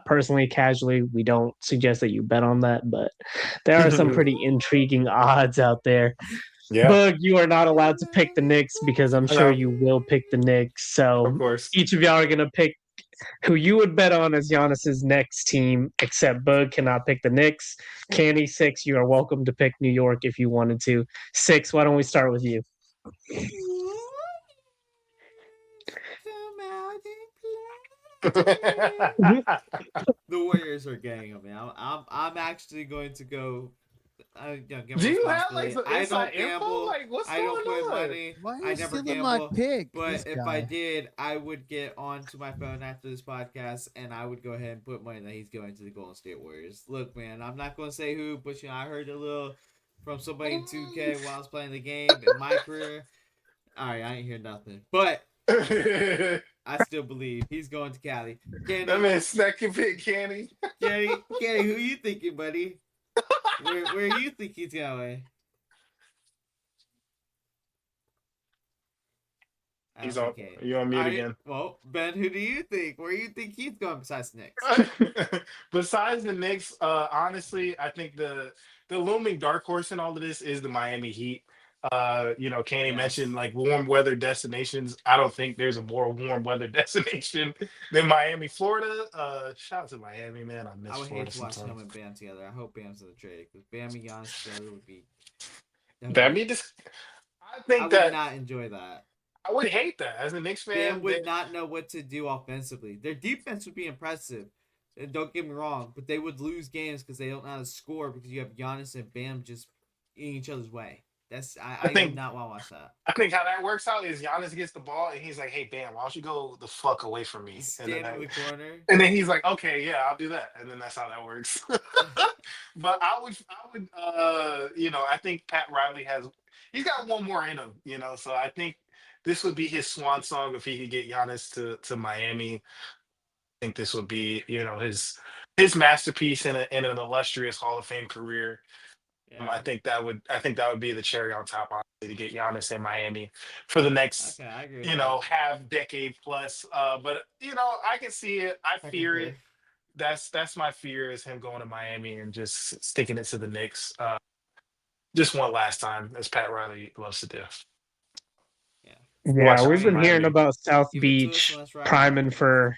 Personally, casually, we don't suggest that you bet on that, but there are some pretty intriguing odds out there. Yeah, Bug, you are not allowed to pick the Knicks because I'm sure know. you will pick the Knicks. of So course. each of y'all are gonna pick who you would bet on as Giannis's next team, except Bug cannot pick the Knicks. Candy Six, you are welcome to pick New York if you wanted to. Six, why don't we start with you? Come out and play. The Warriors are getting them, man. I'm actually going to go. Do you have like some I inside don't info? gamble. Like what's I going don't put on? money. Why are I you never stealing my gamble. pick? But This if guy. I did, I would get onto my phone after this podcast, and I would go ahead and put money that he's going to the Golden State Warriors. Look, man, I'm not going to say who, but I heard a little from somebody in 2K while I was playing the game in my career. All right, I ain't hear nothing, but I still believe he's going to Cali. That Candy, man snack your pick, Candy. Candy, who you thinking, buddy? Where you think he's going? He's on. You on mute again? Well, Ben, who do you think? Where do you think he's going besides the Knicks? Besides the Knicks, honestly, I think the looming dark horse in all of this is the Miami Heat. Candy Yes. mentioned like warm weather destinations. I don't think there's a more warm weather destination than Miami, Florida. Shout out to Miami, man. I miss I would Florida hate to watch him sometimes. and Bam together. I hope Bam's in the trade because Bam and Giannis together would be. That'd be just. I I think would that not enjoy that. I would hate that as a Knicks Bam fan. would not know what to do offensively. Their defense would be impressive. And don't get me wrong, but they would lose games because they don't know how to score because you have Giannis and Bam just in each other's way. I think- do not want to watch that. I think how that works out is Giannis gets the ball and he's like, "Hey, Bam, why don't you go the fuck away from me?" Stand in the corner. And then he's like, "Okay, yeah, I'll do that." And then that's how that works. But I think Pat Riley he's got one more in him, So I think this would be his swan song if he could get Giannis to Miami. I think this would be, his masterpiece in an illustrious Hall of Fame career. Yeah. I think that would be the cherry on top, honestly, to get Giannis in Miami for the next, Okay, I agree with that. half decade plus. But I can see it. I fear it. That's my fear is him going to Miami and just sticking it to the Knicks. Just one last time, as Pat Riley loves to do. Yeah, Watch out we've for been hearing Miami. about South Give it to us Beach when it's right. priming for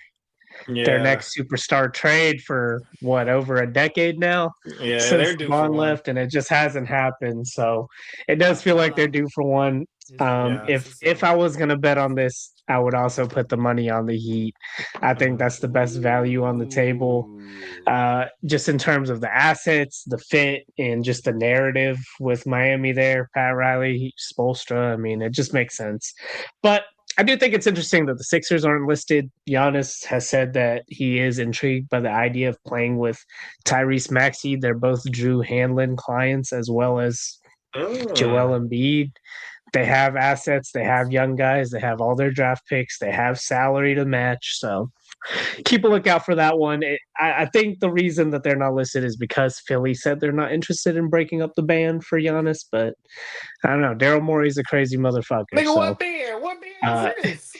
their next superstar trade for over a decade now Yeah, since they're due for LeBron one. left, and it just hasn't happened. So it does feel like they're due for one. If I was gonna bet on this, I would also put the money on the Heat. I think that's the best value on the table. Just in terms of the assets, the fit, and just the narrative with Miami there, Pat Riley, Spoelstra. I mean, it just makes sense. But I do think it's interesting that the Sixers aren't listed. Giannis has said that he is intrigued by the idea of playing with Tyrese Maxey. They're both Drew Hanlon clients as well as Joel Embiid. They have assets. They have young guys. They have all their draft picks. They have salary to match. So keep a lookout for that one. I think the reason that they're not listed is because Philly said they're not interested in breaking up the band for Giannis. But I don't know. Daryl Morey's a crazy motherfucker. Nigga, so. what band? What band is this?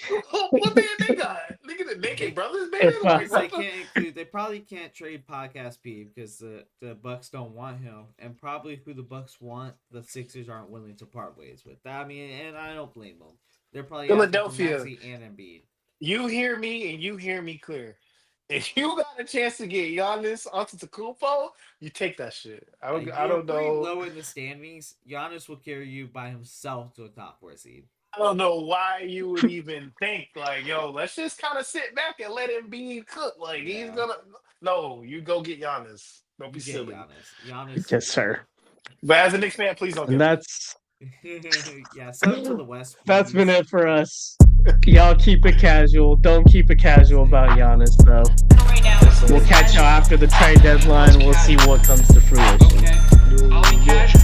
What band they got? Nigga, the Naked Brothers band? They can't include. They probably can't trade Podcast P because the Bucks don't want him, and probably who the Bucks want, the Sixers aren't willing to part ways with. I mean, and I don't blame them. They're probably Philadelphia asking for Maxey and Embiid. You hear me and you hear me clear. If you got a chance to get Giannis Antetokounmpo, you take that shit. I You're don't pretty know. low in the standings. Giannis will carry you by himself to a top 4 seed. I don't know why you would even think like, yo, let's just kind of sit back and let him be cook. Like he's Yeah. gonna. No, you go get Giannis. Don't be You get silly. Giannis. Yes, sir. But as a Knicks fan, please don't And get him. Yeah, send him to the West. That's please. been it for us. Y'all keep it casual. Don't keep it casual about Giannis, though. Right now. We'll catch y'all after the trade deadline. We'll see what comes to fruition. Okay. All in casual.